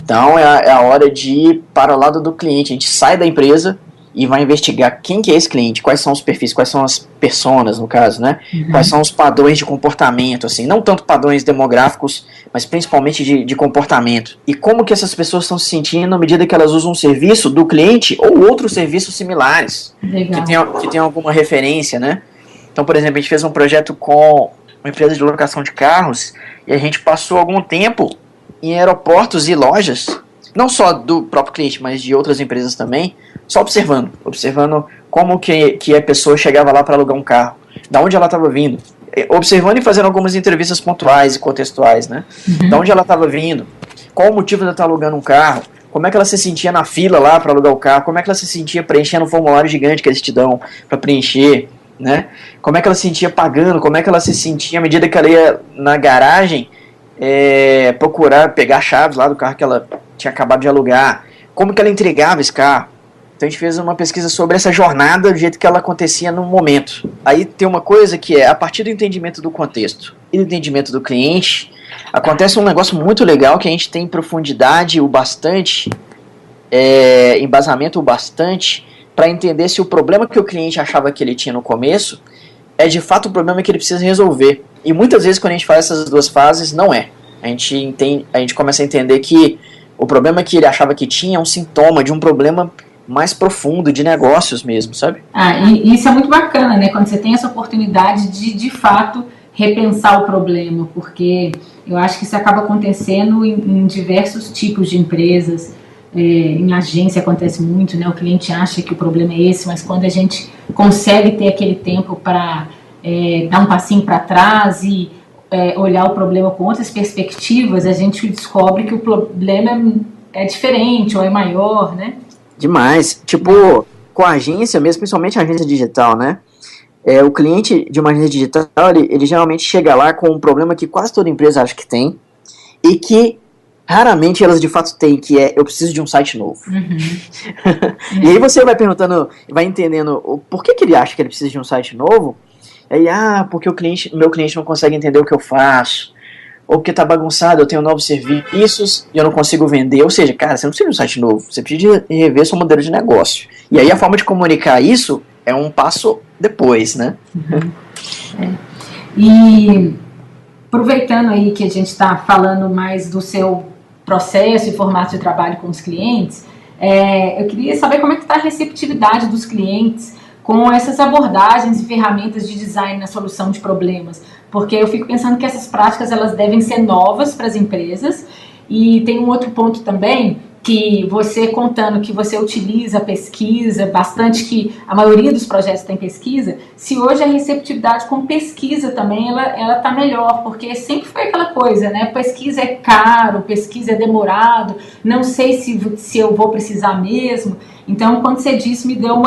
Então é a hora de ir para o lado do cliente, a gente sai da empresa e vai investigar quem que é esse cliente, quais são os perfis, quais são as personas, no caso, né? Quais são os padrões de comportamento, assim, não tanto padrões demográficos, mas principalmente de comportamento. E como que essas pessoas estão se sentindo à medida que elas usam um serviço do cliente ou outros serviços similares, que tem alguma referência, né? Então, por exemplo, a gente fez um projeto com uma empresa de locação de carros e a gente passou algum tempo em aeroportos e lojas, não só do próprio cliente, mas de outras empresas também, só observando como que a pessoa chegava lá para alugar um carro, da onde ela estava vindo, observando e fazendo algumas entrevistas pontuais e contextuais, né? Da onde ela estava vindo, qual o motivo de ela estar alugando um carro, como é que ela se sentia na fila lá para alugar o carro, como é que ela se sentia preenchendo o formulário gigante que eles te dão para preencher, né? Como é que ela se sentia pagando, como é que ela se sentia à medida que ela ia na garagem procurar pegar chaves lá do carro que ela tinha acabado de alugar, como que ela entregava esse carro. Então a gente fez uma pesquisa sobre essa jornada do jeito que ela acontecia no momento. Aí tem uma coisa que a partir do entendimento do contexto e do entendimento do cliente, acontece um negócio muito legal que a gente tem profundidade o bastante, embasamento o bastante, para entender se o problema que o cliente achava que ele tinha no começo é de fato o problema que ele precisa resolver. E muitas vezes quando a gente faz essas duas fases, não é. A gente começa a entender que o problema que ele achava que tinha é um sintoma de um problema mais profundo, de negócios mesmo, sabe? E isso é muito bacana, né? Quando você tem essa oportunidade de fato, repensar o problema, porque eu acho que isso acaba acontecendo em diversos tipos de empresas. Em agência acontece muito, né? O cliente acha que o problema é esse, mas quando a gente consegue ter aquele tempo para dar um passinho para trás e olhar o problema com outras perspectivas, a gente descobre que o problema é diferente ou é maior, né? Demais. Tipo, com a agência mesmo, principalmente a agência digital, né? O cliente de uma agência digital, ele geralmente chega lá com um problema que quase toda empresa acha que tem e que raramente elas de fato têm, que eu preciso de um site novo. E aí você vai perguntando, vai entendendo o porquê que ele acha que ele precisa de um site novo. Aí, porque meu cliente não consegue entender o que eu faço, ou porque tá bagunçado, eu tenho novos serviços e eu não consigo vender. Ou seja, cara, você não precisa de um site novo, você precisa de rever seu modelo de negócio. E aí a forma de comunicar isso é um passo depois, né? E aproveitando aí que a gente está falando mais do seu processo e formato de trabalho com os clientes, eu queria saber como é que está a receptividade dos clientes com essas abordagens e ferramentas de design na solução de problemas, porque eu fico pensando que essas práticas elas devem ser novas para as empresas. E tem um outro ponto também, que você contando que você utiliza pesquisa bastante, que a maioria dos projetos tem pesquisa, se hoje a receptividade com pesquisa também ela está melhor, porque sempre foi aquela coisa, né? Pesquisa é caro, pesquisa é demorado, não sei se eu vou precisar mesmo. Então, quando você disse, me deu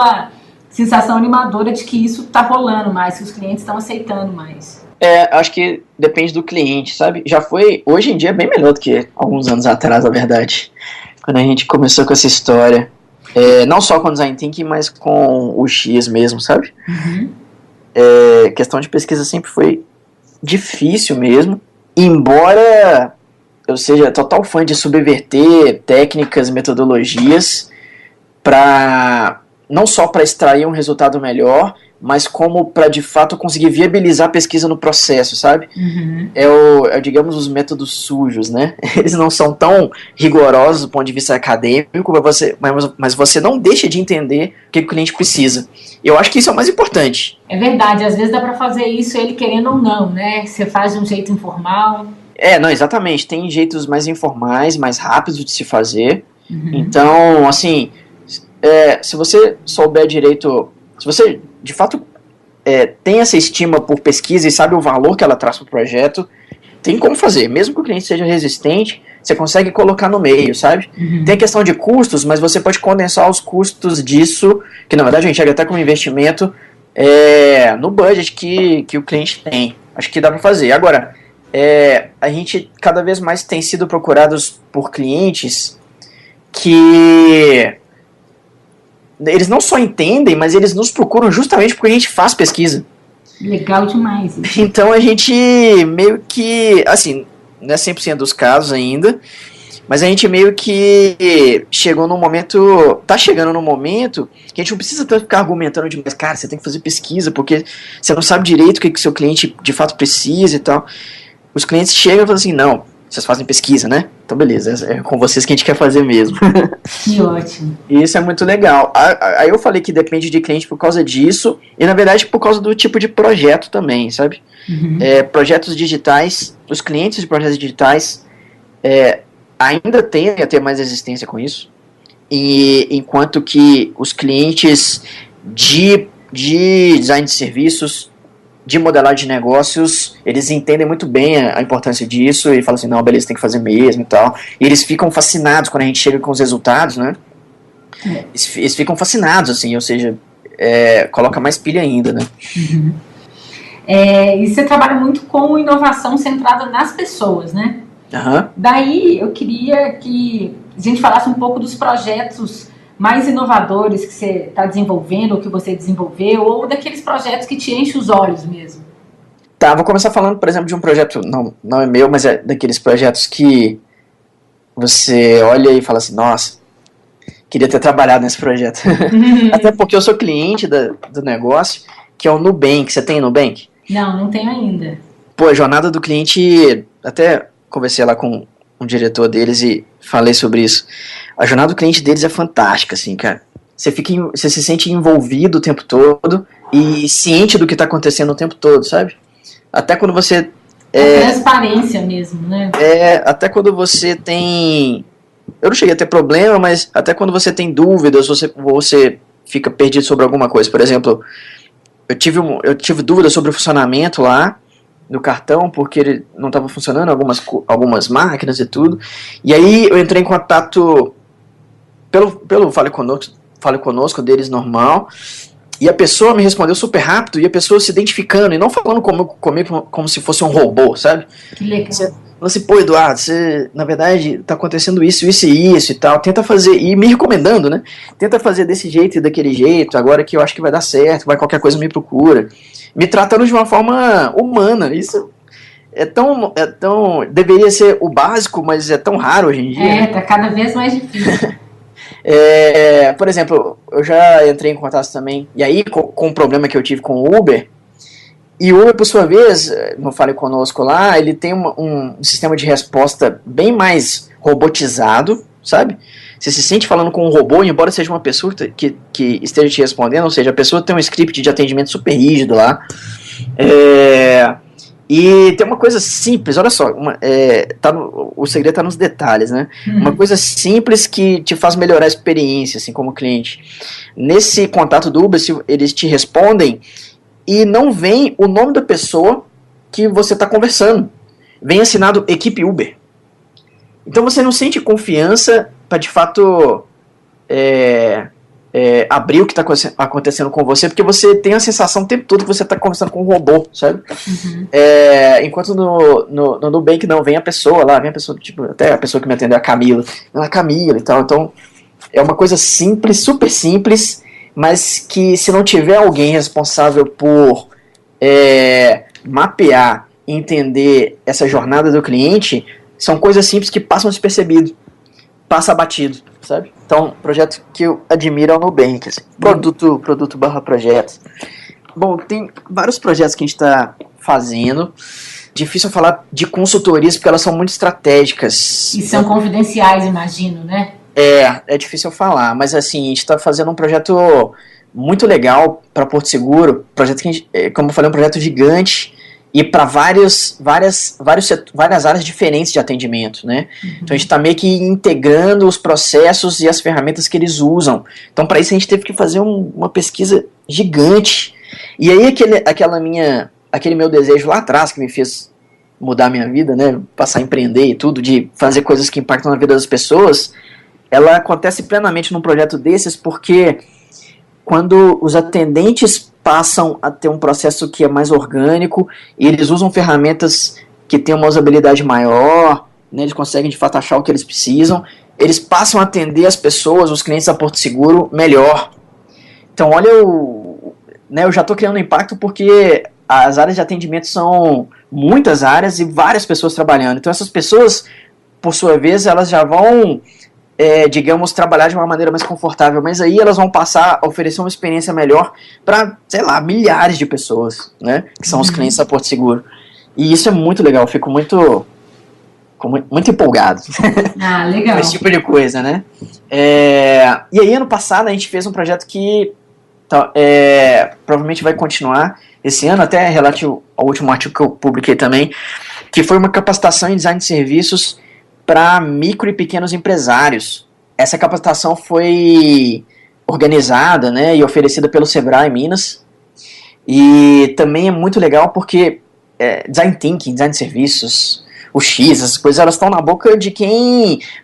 sensação animadora de que isso está rolando mais, que os clientes estão aceitando mais. Acho que depende do cliente, sabe? Já foi, hoje em dia é bem melhor do que alguns anos atrás, na verdade. Quando a gente começou com essa história. Não só com o Design Thinking, mas com o X mesmo, sabe? Uhum. Questão de pesquisa sempre foi difícil mesmo. Embora eu seja total fã de subverter técnicas, metodologias, não só para extrair um resultado melhor, mas como para de fato conseguir viabilizar a pesquisa no processo, sabe? Uhum. Digamos, os métodos sujos, né? Eles não são tão rigorosos do ponto de vista acadêmico, mas você não deixa de entender o que o cliente precisa. Eu acho que isso é o mais importante. É verdade, às vezes dá para fazer isso ele querendo ou não, né? Você faz de um jeito informal. Não, exatamente. Tem jeitos mais informais, mais rápidos de se fazer. Uhum. Então, assim, se você souber direito, se você de fato tem essa estima por pesquisa e sabe o valor que ela traz para o projeto, tem como fazer. Mesmo que o cliente seja resistente, você consegue colocar no meio, sabe? Uhum. Tem a questão de custos, mas você pode condensar os custos disso, que na verdade a gente chega até como investimento, no budget que o cliente tem. Acho que dá para fazer. Agora, a gente cada vez mais tem sido procurados por clientes que eles não só entendem, mas eles nos procuram justamente porque a gente faz pesquisa. Legal demais. Então a gente meio que, assim, não é 100% dos casos ainda, mas a gente meio que chegou num momento, tá chegando num momento que a gente não precisa tanto ficar argumentando demais, cara, você tem que fazer pesquisa, porque você não sabe direito o que o seu cliente de fato precisa e tal. Os clientes chegam e falam assim, não, vocês fazem pesquisa, né? Então beleza, é com vocês que a gente quer fazer mesmo. Que ótimo. E isso é muito legal. Aí eu falei que depende de cliente por causa disso, e na verdade por causa do tipo de projeto também, sabe? Uhum. Projetos digitais, os clientes de projetos digitais ainda tendem a ter mais resistência com isso, e enquanto que os clientes de design de serviços, de modelagem de negócios, eles entendem muito bem a importância disso e falam assim, não, beleza, tem que fazer mesmo e tal. E eles ficam fascinados quando a gente chega com os resultados, né? Eles ficam fascinados, assim, ou seja, coloca mais pilha ainda, né? Uhum. E você trabalha muito com inovação centrada nas pessoas, né? Uhum. Daí eu queria que a gente falasse um pouco dos projetos mais inovadores que você está desenvolvendo, ou que você desenvolveu, ou daqueles projetos que te enchem os olhos mesmo. Tá, vou começar falando, por exemplo, de um projeto, não é meu, mas é daqueles projetos que você olha e fala assim, nossa, queria ter trabalhado nesse projeto. Até porque eu sou cliente do negócio, que é o Nubank. Você tem Nubank? Não tenho ainda. Pô, a jornada do cliente, até conversei lá com um diretor deles e falei sobre isso. A jornada do cliente deles é fantástica, assim, cara. Você se sente envolvido o tempo todo e ciente do que está acontecendo o tempo todo, sabe? Até quando você... transparência mesmo, né? Até quando você tem... Eu não cheguei a ter problema, mas até quando você tem dúvidas, você fica perdido sobre alguma coisa. Por exemplo, eu tive dúvidas sobre o funcionamento lá do cartão, porque ele não estava funcionando, algumas máquinas e tudo. E aí eu entrei em contato pelo Fale Conosco deles normal, e a pessoa me respondeu super rápido, e a pessoa se identificando, e não falando comigo como se fosse um robô, sabe? Que legal. Falou assim, pô, Eduardo, na verdade tá acontecendo isso e tal, tenta fazer, e me recomendando, né? Tenta fazer desse jeito e daquele jeito, agora que eu acho que vai dar certo, qualquer coisa me procura. Me tratando de uma forma humana. Isso é tão deveria ser o básico, mas é tão raro hoje em dia. Tá cada vez mais difícil. Por exemplo, eu já entrei em contato também, e aí com um problema que eu tive com o Uber, e o Uber, por sua vez, no Fale Conosco lá, ele tem um sistema de resposta bem mais robotizado, sabe? Você se sente falando com um robô, embora seja uma pessoa que esteja te respondendo, ou seja, a pessoa tem um script de atendimento super rígido lá. E tem uma coisa simples, olha só, o segredo está nos detalhes, né? Uma coisa simples que te faz melhorar a experiência, assim, como cliente. Nesse contato do Uber, eles te respondem e não vem o nome da pessoa que você está conversando. Vem assinado Equipe Uber. Então você não sente confiança para de fato abrir o que está acontecendo com você, porque você tem a sensação o tempo todo que você está conversando com um robô, sabe? Uhum. Enquanto no Nubank não, vem a pessoa lá, vem a pessoa, tipo, até a pessoa que me atendeu, a Camila e tal, então é uma coisa simples, super simples, mas que se não tiver alguém responsável por mapear e entender essa jornada do cliente, são coisas simples que passam despercebido, passa batido, sabe? Então, projeto que eu admiro é o Nubank, assim, produto/projeto. Bom, tem vários projetos que a gente está fazendo. Difícil falar de consultorias porque elas são muito estratégicas. E são confidenciais, imagino, né? É difícil falar, mas assim, a gente está fazendo um projeto muito legal para Porto Seguro, projeto que, como eu falei, um projeto gigante e para várias áreas diferentes de atendimento, né? Uhum. Então a gente está meio que integrando os processos e as ferramentas que eles usam. Então para isso a gente teve que fazer uma pesquisa gigante. E aí aquele meu desejo lá atrás que me fez mudar a minha vida, né? Passar a empreender e tudo, de fazer coisas que impactam na vida das pessoas, ela acontece plenamente num projeto desses, porque quando os atendentes passam a ter um processo que é mais orgânico e eles usam ferramentas que têm uma usabilidade maior, né, eles conseguem de fato achar o que eles precisam, eles passam a atender as pessoas, os clientes da Porto Seguro, melhor. Então, olha, eu já estou criando impacto porque as áreas de atendimento são muitas áreas e várias pessoas trabalhando. Então, essas pessoas, por sua vez, elas já vão, digamos, trabalhar de uma maneira mais confortável, mas aí elas vão passar a oferecer uma experiência melhor para, sei lá, milhares de pessoas, né, que são os clientes da Porto Seguro. E isso é muito legal, eu fico muito empolgado legal. com esse tipo de coisa, né. E aí, ano passado, a gente fez um projeto que provavelmente vai continuar esse ano, até relativo ao último artigo que eu publiquei também, que foi uma capacitação em design de serviços para micro e pequenos empresários. Essa capacitação foi organizada, né, e oferecida pelo Sebrae Minas, e também é muito legal porque design thinking, design de serviços, o X, essas coisas, elas estão na boca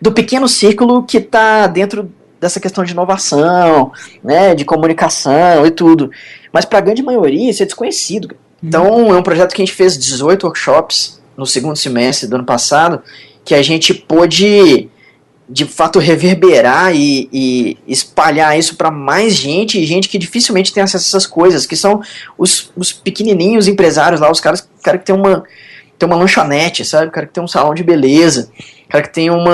do pequeno círculo que está dentro dessa questão de inovação, né, de comunicação e tudo, mas para a grande maioria isso é desconhecido. Então é um projeto que a gente fez 18 workshops no segundo semestre do ano passado, que a gente pôde de fato reverberar e espalhar isso para mais gente, e gente que dificilmente tem acesso a essas coisas, que são os pequenininhos empresários lá, os caras que tem uma lanchonete, sabe, o cara que tem um salão de beleza, o cara que tem um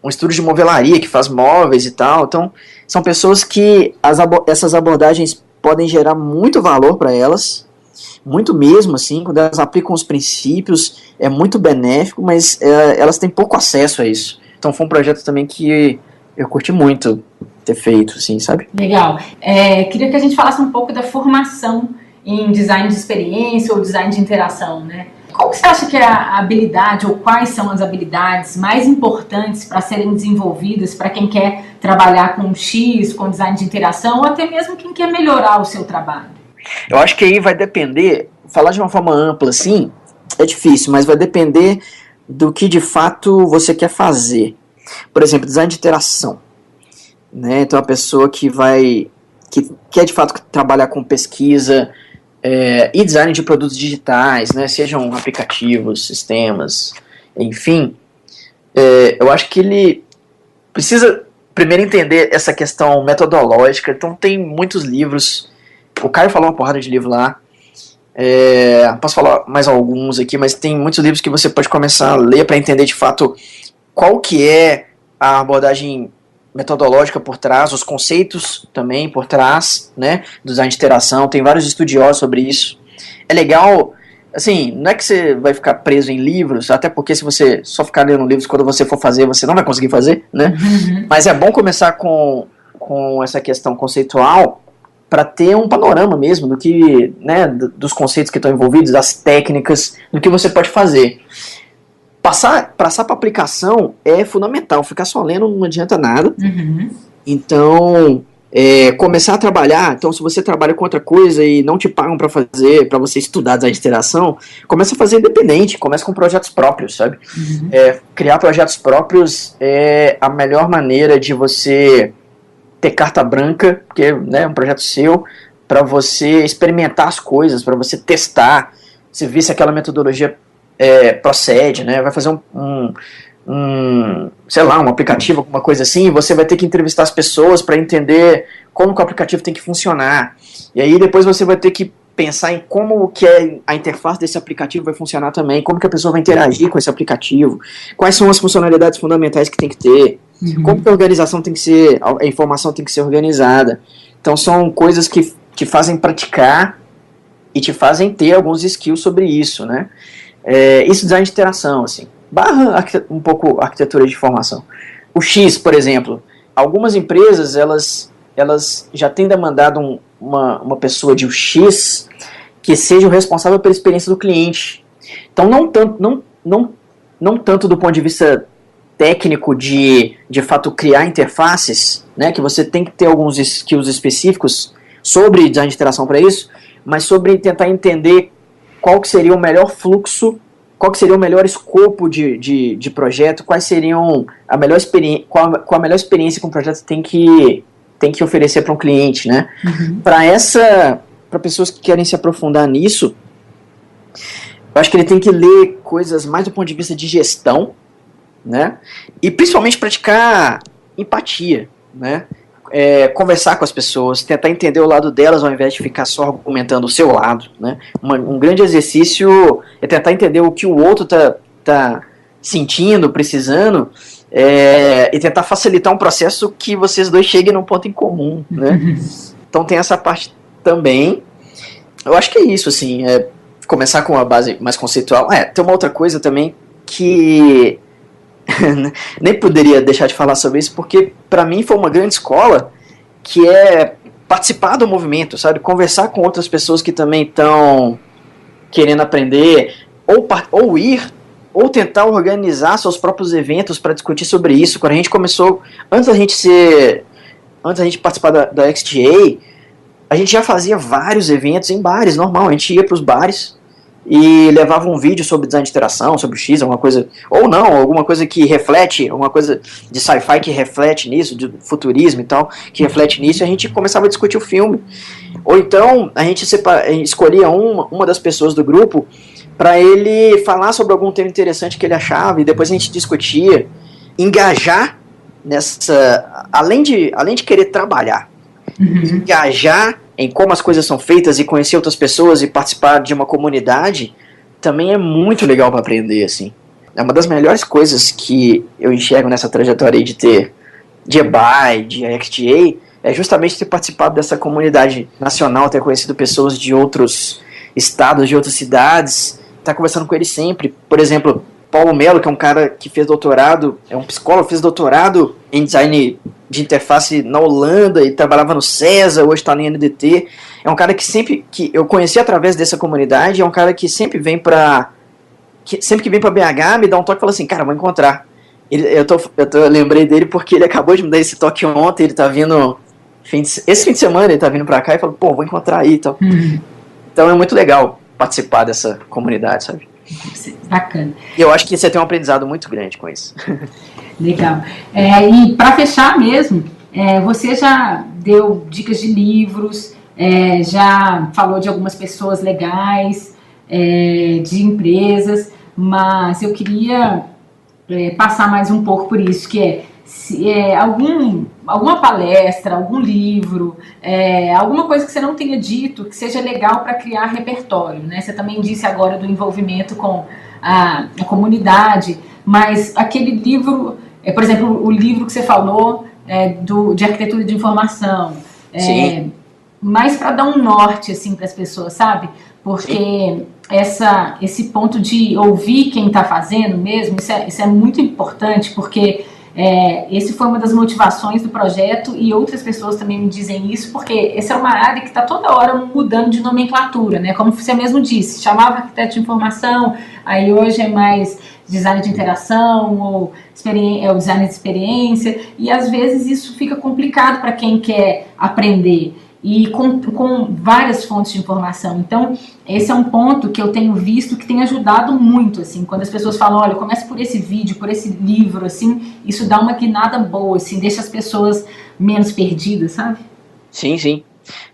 estúdio de movelaria que faz móveis e tal. Então são pessoas que essas abordagens podem gerar muito valor para elas, muito mesmo, assim, quando elas aplicam os princípios, é muito benéfico, mas elas têm pouco acesso a isso. Então foi um projeto também que eu curti muito ter feito, assim, sabe? Legal. Queria que a gente falasse um pouco da formação em design de experiência ou design de interação, né? Qual você acha que é a habilidade, ou quais são as habilidades mais importantes para serem desenvolvidas para quem quer trabalhar com X, com design de interação, ou até mesmo quem quer melhorar o seu trabalho? Eu acho que aí vai depender, falar de uma forma ampla assim, é difícil, mas vai depender do que de fato você quer fazer. Por exemplo, design de interação, né? Então a pessoa que quer de fato trabalhar com pesquisa e design de produtos digitais, né? Sejam aplicativos, sistemas, enfim, eu acho que ele precisa primeiro entender essa questão metodológica. Então tem muitos livros. O Caio falou uma porrada de livro lá. Posso falar mais alguns aqui, mas tem muitos livros que você pode começar a ler para entender de fato qual que é a abordagem metodológica por trás, os conceitos também por trás, né, do design de interação. Tem vários estudiosos sobre isso. É legal, assim, não é que você vai ficar preso em livros, até porque se você só ficar lendo livros, quando você for fazer, você não vai conseguir fazer, né? Uhum. Mas é bom começar com essa questão conceitual, para ter um panorama mesmo do que, né, dos conceitos que estão envolvidos, das técnicas, do que você pode fazer. Passar para aplicação é fundamental, ficar só lendo não adianta nada. Uhum. Então, começar a trabalhar, então se você trabalha com outra coisa e não te pagam para fazer, para você estudar design de interação, começa a fazer independente, começa com projetos próprios, sabe? Uhum. Criar projetos próprios é a melhor maneira de você ter carta branca, porque, né, é um projeto seu, para você experimentar as coisas, para você testar, você ver se aquela metodologia procede, né? Vai fazer sei lá, um aplicativo, alguma coisa assim, e você vai ter que entrevistar as pessoas para entender como que o aplicativo tem que funcionar. E aí depois você vai ter que pensar em como que a interface desse aplicativo vai funcionar também, como que a pessoa vai interagir com esse aplicativo, quais são as funcionalidades fundamentais que tem que ter, como que a organização tem que ser, a informação tem que ser organizada. Então são coisas que te fazem praticar e te fazem ter alguns skills sobre isso, né? Isso design de interação, assim, barra um pouco arquitetura de informação. O X, por exemplo, algumas empresas, elas já têm demandado uma pessoa de UX que seja o responsável pela experiência do cliente. Então, não tanto do ponto de vista técnico de fato criar interfaces, né, que você tem que ter alguns skills específicos sobre design de interação para isso, mas sobre tentar entender qual que seria o melhor fluxo, qual que seria o melhor escopo de projeto, quais seriam qual a melhor experiência que um projeto tem que oferecer para um cliente, né? Para pessoas que querem se aprofundar nisso, eu acho que ele tem que ler coisas mais do ponto de vista de gestão, né? E principalmente praticar empatia, né? Conversar com as pessoas, tentar entender o lado delas ao invés de ficar só argumentando o seu lado, né? Um grande exercício é tentar entender o que o outro tá sentindo, precisando, e tentar facilitar um processo que vocês dois cheguem num ponto em comum, né? Então tem essa parte também. Eu acho que é isso, assim, começar com uma base mais conceitual. Tem uma outra coisa também que nem poderia deixar de falar sobre isso, porque para mim foi uma grande escola, que é participar do movimento, sabe? Conversar com outras pessoas que também estão querendo aprender, ou ir, ou tentar organizar seus próprios eventos para discutir sobre isso. Quando a gente começou, antes da gente participar da XDA, a gente já fazia vários eventos em bares, normal, a gente ia para os bares e levava um vídeo sobre design de interação, sobre o X, alguma coisa, ou não, alguma coisa que reflete, alguma coisa de sci-fi que reflete nisso, de futurismo e tal, que reflete nisso, e a gente começava a discutir o filme. Ou então, a gente escolhia uma das pessoas do grupo para ele falar sobre algum tema interessante que ele achava, e depois a gente discutia, engajar nessa, além de querer trabalhar, engajar em como as coisas são feitas e conhecer outras pessoas e participar de uma comunidade, também é muito legal para aprender, assim. É uma das melhores coisas que eu enxergo nessa trajetória aí de EBAI, de XDA, é justamente ter participado dessa comunidade nacional, ter conhecido pessoas de outros estados, de outras cidades, estar conversando com eles sempre. Por exemplo, Paulo Melo, que é um cara que fez doutorado, é um psicólogo, fez doutorado em design de interface na Holanda e trabalhava no CESA, hoje está no NDT. É um cara que eu conheci através dessa comunidade, é um cara que sempre que vem para BH me dá um toque e fala assim, cara, vou encontrar. Eu lembrei dele porque ele acabou de me dar esse toque ontem, ele tá vindo, esse fim de semana ele tá vindo para cá e falou, pô, vou encontrar aí e tal. Então é muito legal participar dessa comunidade, sabe? Bacana. E eu acho que você tem um aprendizado muito grande com isso. Legal. E para fechar mesmo, você já deu dicas de livros, já falou de algumas pessoas legais, de empresas, mas eu queria passar mais um pouco por isso, que alguma palestra, algum livro, alguma coisa que você não tenha dito, que seja legal para criar repertório, né? Você também disse agora do envolvimento com a comunidade, mas aquele livro, por exemplo, o livro que você falou de arquitetura de informação, mais para dar um norte assim, para as pessoas, sabe? Porque esse ponto de ouvir quem está fazendo mesmo, isso é muito importante, porque esse foi uma das motivações do projeto e outras pessoas também me dizem isso, porque essa é uma área que está toda hora mudando de nomenclatura, né? Como você mesmo disse, chamava arquiteto de informação, aí hoje é mais design de interação ou o design de experiência, e às vezes isso fica complicado para quem quer aprender. e com várias fontes de informação. Então, esse é um ponto que eu tenho visto que tem ajudado muito, assim, quando as pessoas falam, olha, começa por esse vídeo, por esse livro, assim, isso dá uma guinada boa, assim, deixa as pessoas menos perdidas, sabe? Sim, sim.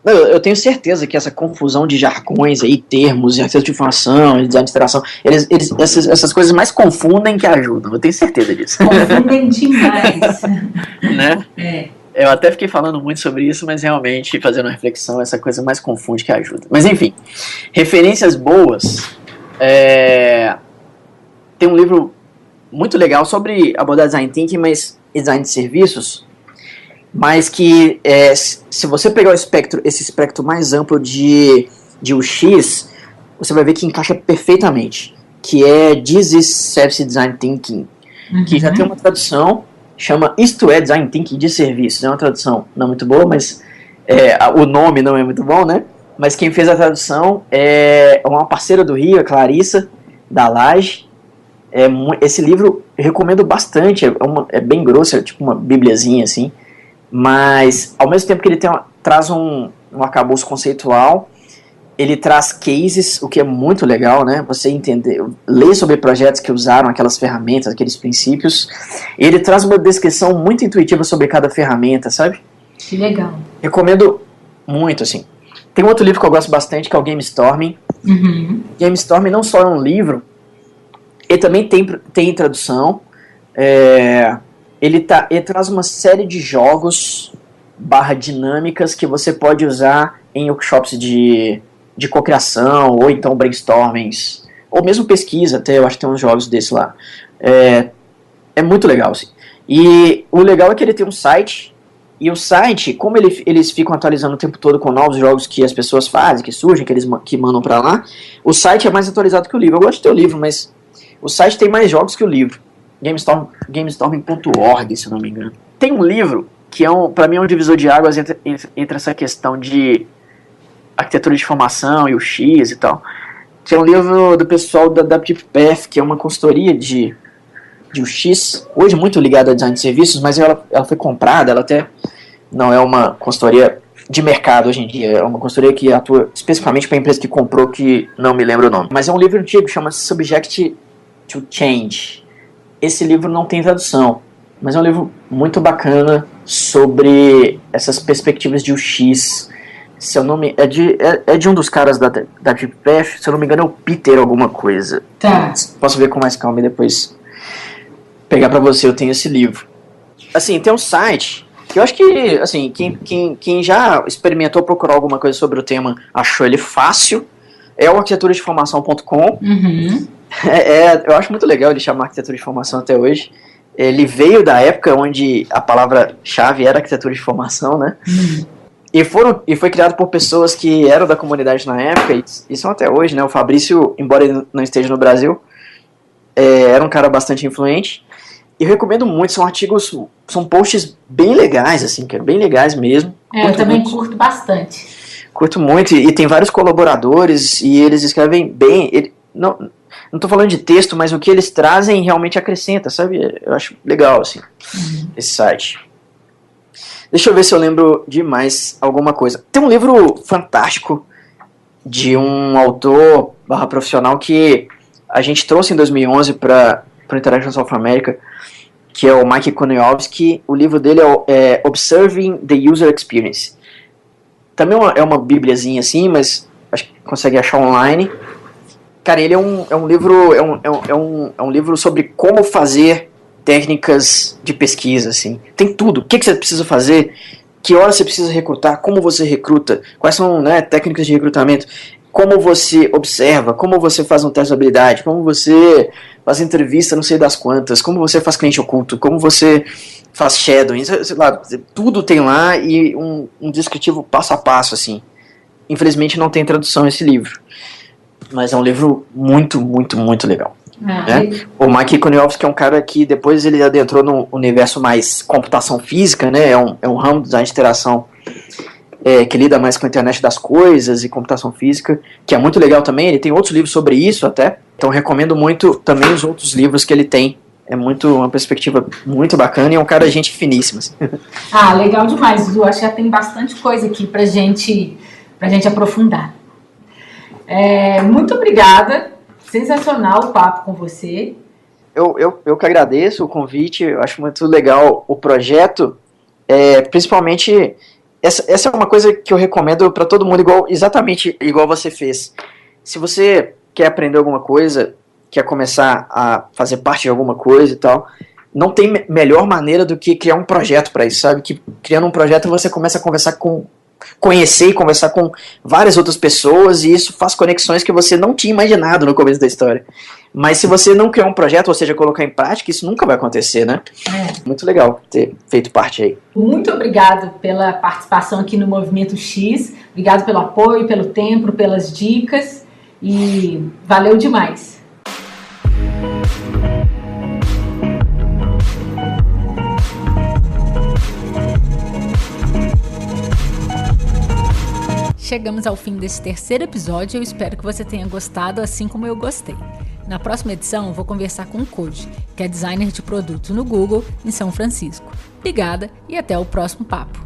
Eu tenho certeza que essa confusão de jargões aí, termos, acesso de informação, design de interação, essas coisas mais confundem que ajudam, eu tenho certeza disso. Confundem demais. Né? É. Eu até fiquei falando muito sobre isso, mas realmente, fazendo uma reflexão, essa coisa mais confunde que ajuda. Mas enfim, referências boas. Tem um livro muito legal sobre abordar design thinking, mas design de serviços, mas que se você pegar esse espectro mais amplo de UX, você vai ver que encaixa perfeitamente, que é This is Service Design Thinking, que já tem uma tradução, chama Isto é Design Thinking de Serviços. É uma tradução não muito boa, mas o nome não é muito bom, né? Mas quem fez a tradução é uma parceira do Rio, a Clarissa, da Laje. Esse livro eu recomendo bastante, é bem grosso, é tipo uma bibliazinha assim, mas ao mesmo tempo que ele traz um arcabouço conceitual, ele traz cases, o que é muito legal, né? Você entender, ler sobre projetos que usaram aquelas ferramentas, aqueles princípios. Ele traz uma descrição muito intuitiva sobre cada ferramenta, sabe? Que legal. Recomendo muito, assim. Tem um outro livro que eu gosto bastante, que é o Game Storming. Game Storming não só é um livro, ele também tem tradução. Ele traz uma série de jogos /dinâmicas que você pode usar em workshops de cocriação, ou então brainstormings, ou mesmo pesquisa, até eu acho que tem uns jogos desses lá. É muito legal, assim. E o legal é que ele tem um site, e o site, como eles ficam atualizando o tempo todo com novos jogos que as pessoas fazem, que surgem, que mandam pra lá, o site é mais atualizado que o livro. Eu gosto de ter o livro, mas o site tem mais jogos que o livro. Gamestorming.org, se não me engano. Tem um livro que pra mim é um divisor de águas entre essa questão de arquitetura de informação e o X e tal, que é um livro do pessoal da Deep Path, que é uma consultoria de UX, hoje muito ligada a design de serviços, mas ela foi comprada, ela até não é uma consultoria de mercado hoje em dia, é uma consultoria que atua especificamente para a empresa que comprou, que não me lembro o nome, mas é um livro antigo, chama Subject to Change. Esse livro não tem tradução, mas é um livro muito bacana sobre essas perspectivas de UX. Seu nome é de um dos caras da Deep Path, se eu não me engano é o Peter alguma coisa. Tá. Posso ver com mais calma e depois pegar pra você. Eu tenho esse livro. Assim, tem um site que eu acho que, assim, quem já experimentou procurar alguma coisa sobre o tema achou ele fácil. É o arquiteturadeinformação.com. Eu acho muito legal ele chamar arquitetura de informação até hoje. Ele veio da época onde a palavra-chave era arquitetura de informação, né? E foi criado por pessoas que eram da comunidade na época, e são até hoje, né? O Fabrício, embora ele não esteja no Brasil, era um cara bastante influente. E eu recomendo muito, são artigos, são posts bem legais, assim, que é bem legais mesmo. Eu também curto bastante. Curto muito, e tem vários colaboradores, e eles escrevem bem. Não tô falando de texto, mas o que eles trazem realmente acrescenta, sabe? Eu acho legal, assim, esse site. Deixa eu ver se eu lembro de mais alguma coisa. Tem um livro fantástico de um autor /profissional que a gente trouxe em 2011 para o Interaction South America, que é o Mike Koniowski. O livro dele é Observing the User Experience. Também é uma bibliazinha assim, mas acho que consegue achar online. Cara, ele é um livro sobre como fazer técnicas de pesquisa, assim. Tem tudo. O que você precisa fazer, que hora você precisa recrutar, como você recruta, quais são, né, técnicas de recrutamento, como você observa, como você faz um teste de habilidade, como você faz entrevista não sei das quantas, como você faz cliente oculto, como você faz shadowing, sei lá, tudo tem lá, e um descritivo passo a passo, assim. Infelizmente não tem tradução esse livro, mas é um livro muito, muito, muito legal. Né? O Mike Koniowski é um cara que depois ele adentrou no universo mais computação física, né? É um ramo de design de interação que lida mais com a internet das coisas e computação física, que é muito legal também. Ele tem outros livros sobre isso até, então recomendo muito também os outros livros que ele tem é uma perspectiva muito bacana e é um cara de gente finíssima. Assim. Ah, legal demais, Dudu. Acho que já tem bastante coisa aqui pra gente aprofundar. Muito obrigada. Sensacional o papo com você. Eu que agradeço o convite, eu acho muito legal o projeto, principalmente, essa é uma coisa que eu recomendo para todo mundo, exatamente igual você fez. Se você quer aprender alguma coisa, quer começar a fazer parte de alguma coisa e tal, não tem melhor maneira do que criar um projeto para isso, sabe? Que criando um projeto você começa a conhecer e conversar com várias outras pessoas e isso faz conexões que você não tinha imaginado no começo da história. Mas se você não criar um projeto, ou seja, colocar em prática, isso nunca vai acontecer, né? Muito legal ter feito parte aí. Muito obrigado pela participação aqui no Movimento X. Obrigado pelo apoio, pelo tempo, pelas dicas e valeu demais. Chegamos ao fim desse terceiro episódio e eu espero que você tenha gostado assim como eu gostei. Na próxima edição, eu vou conversar com o Code, que é designer de produto no Google, em São Francisco. Obrigada e até o próximo papo.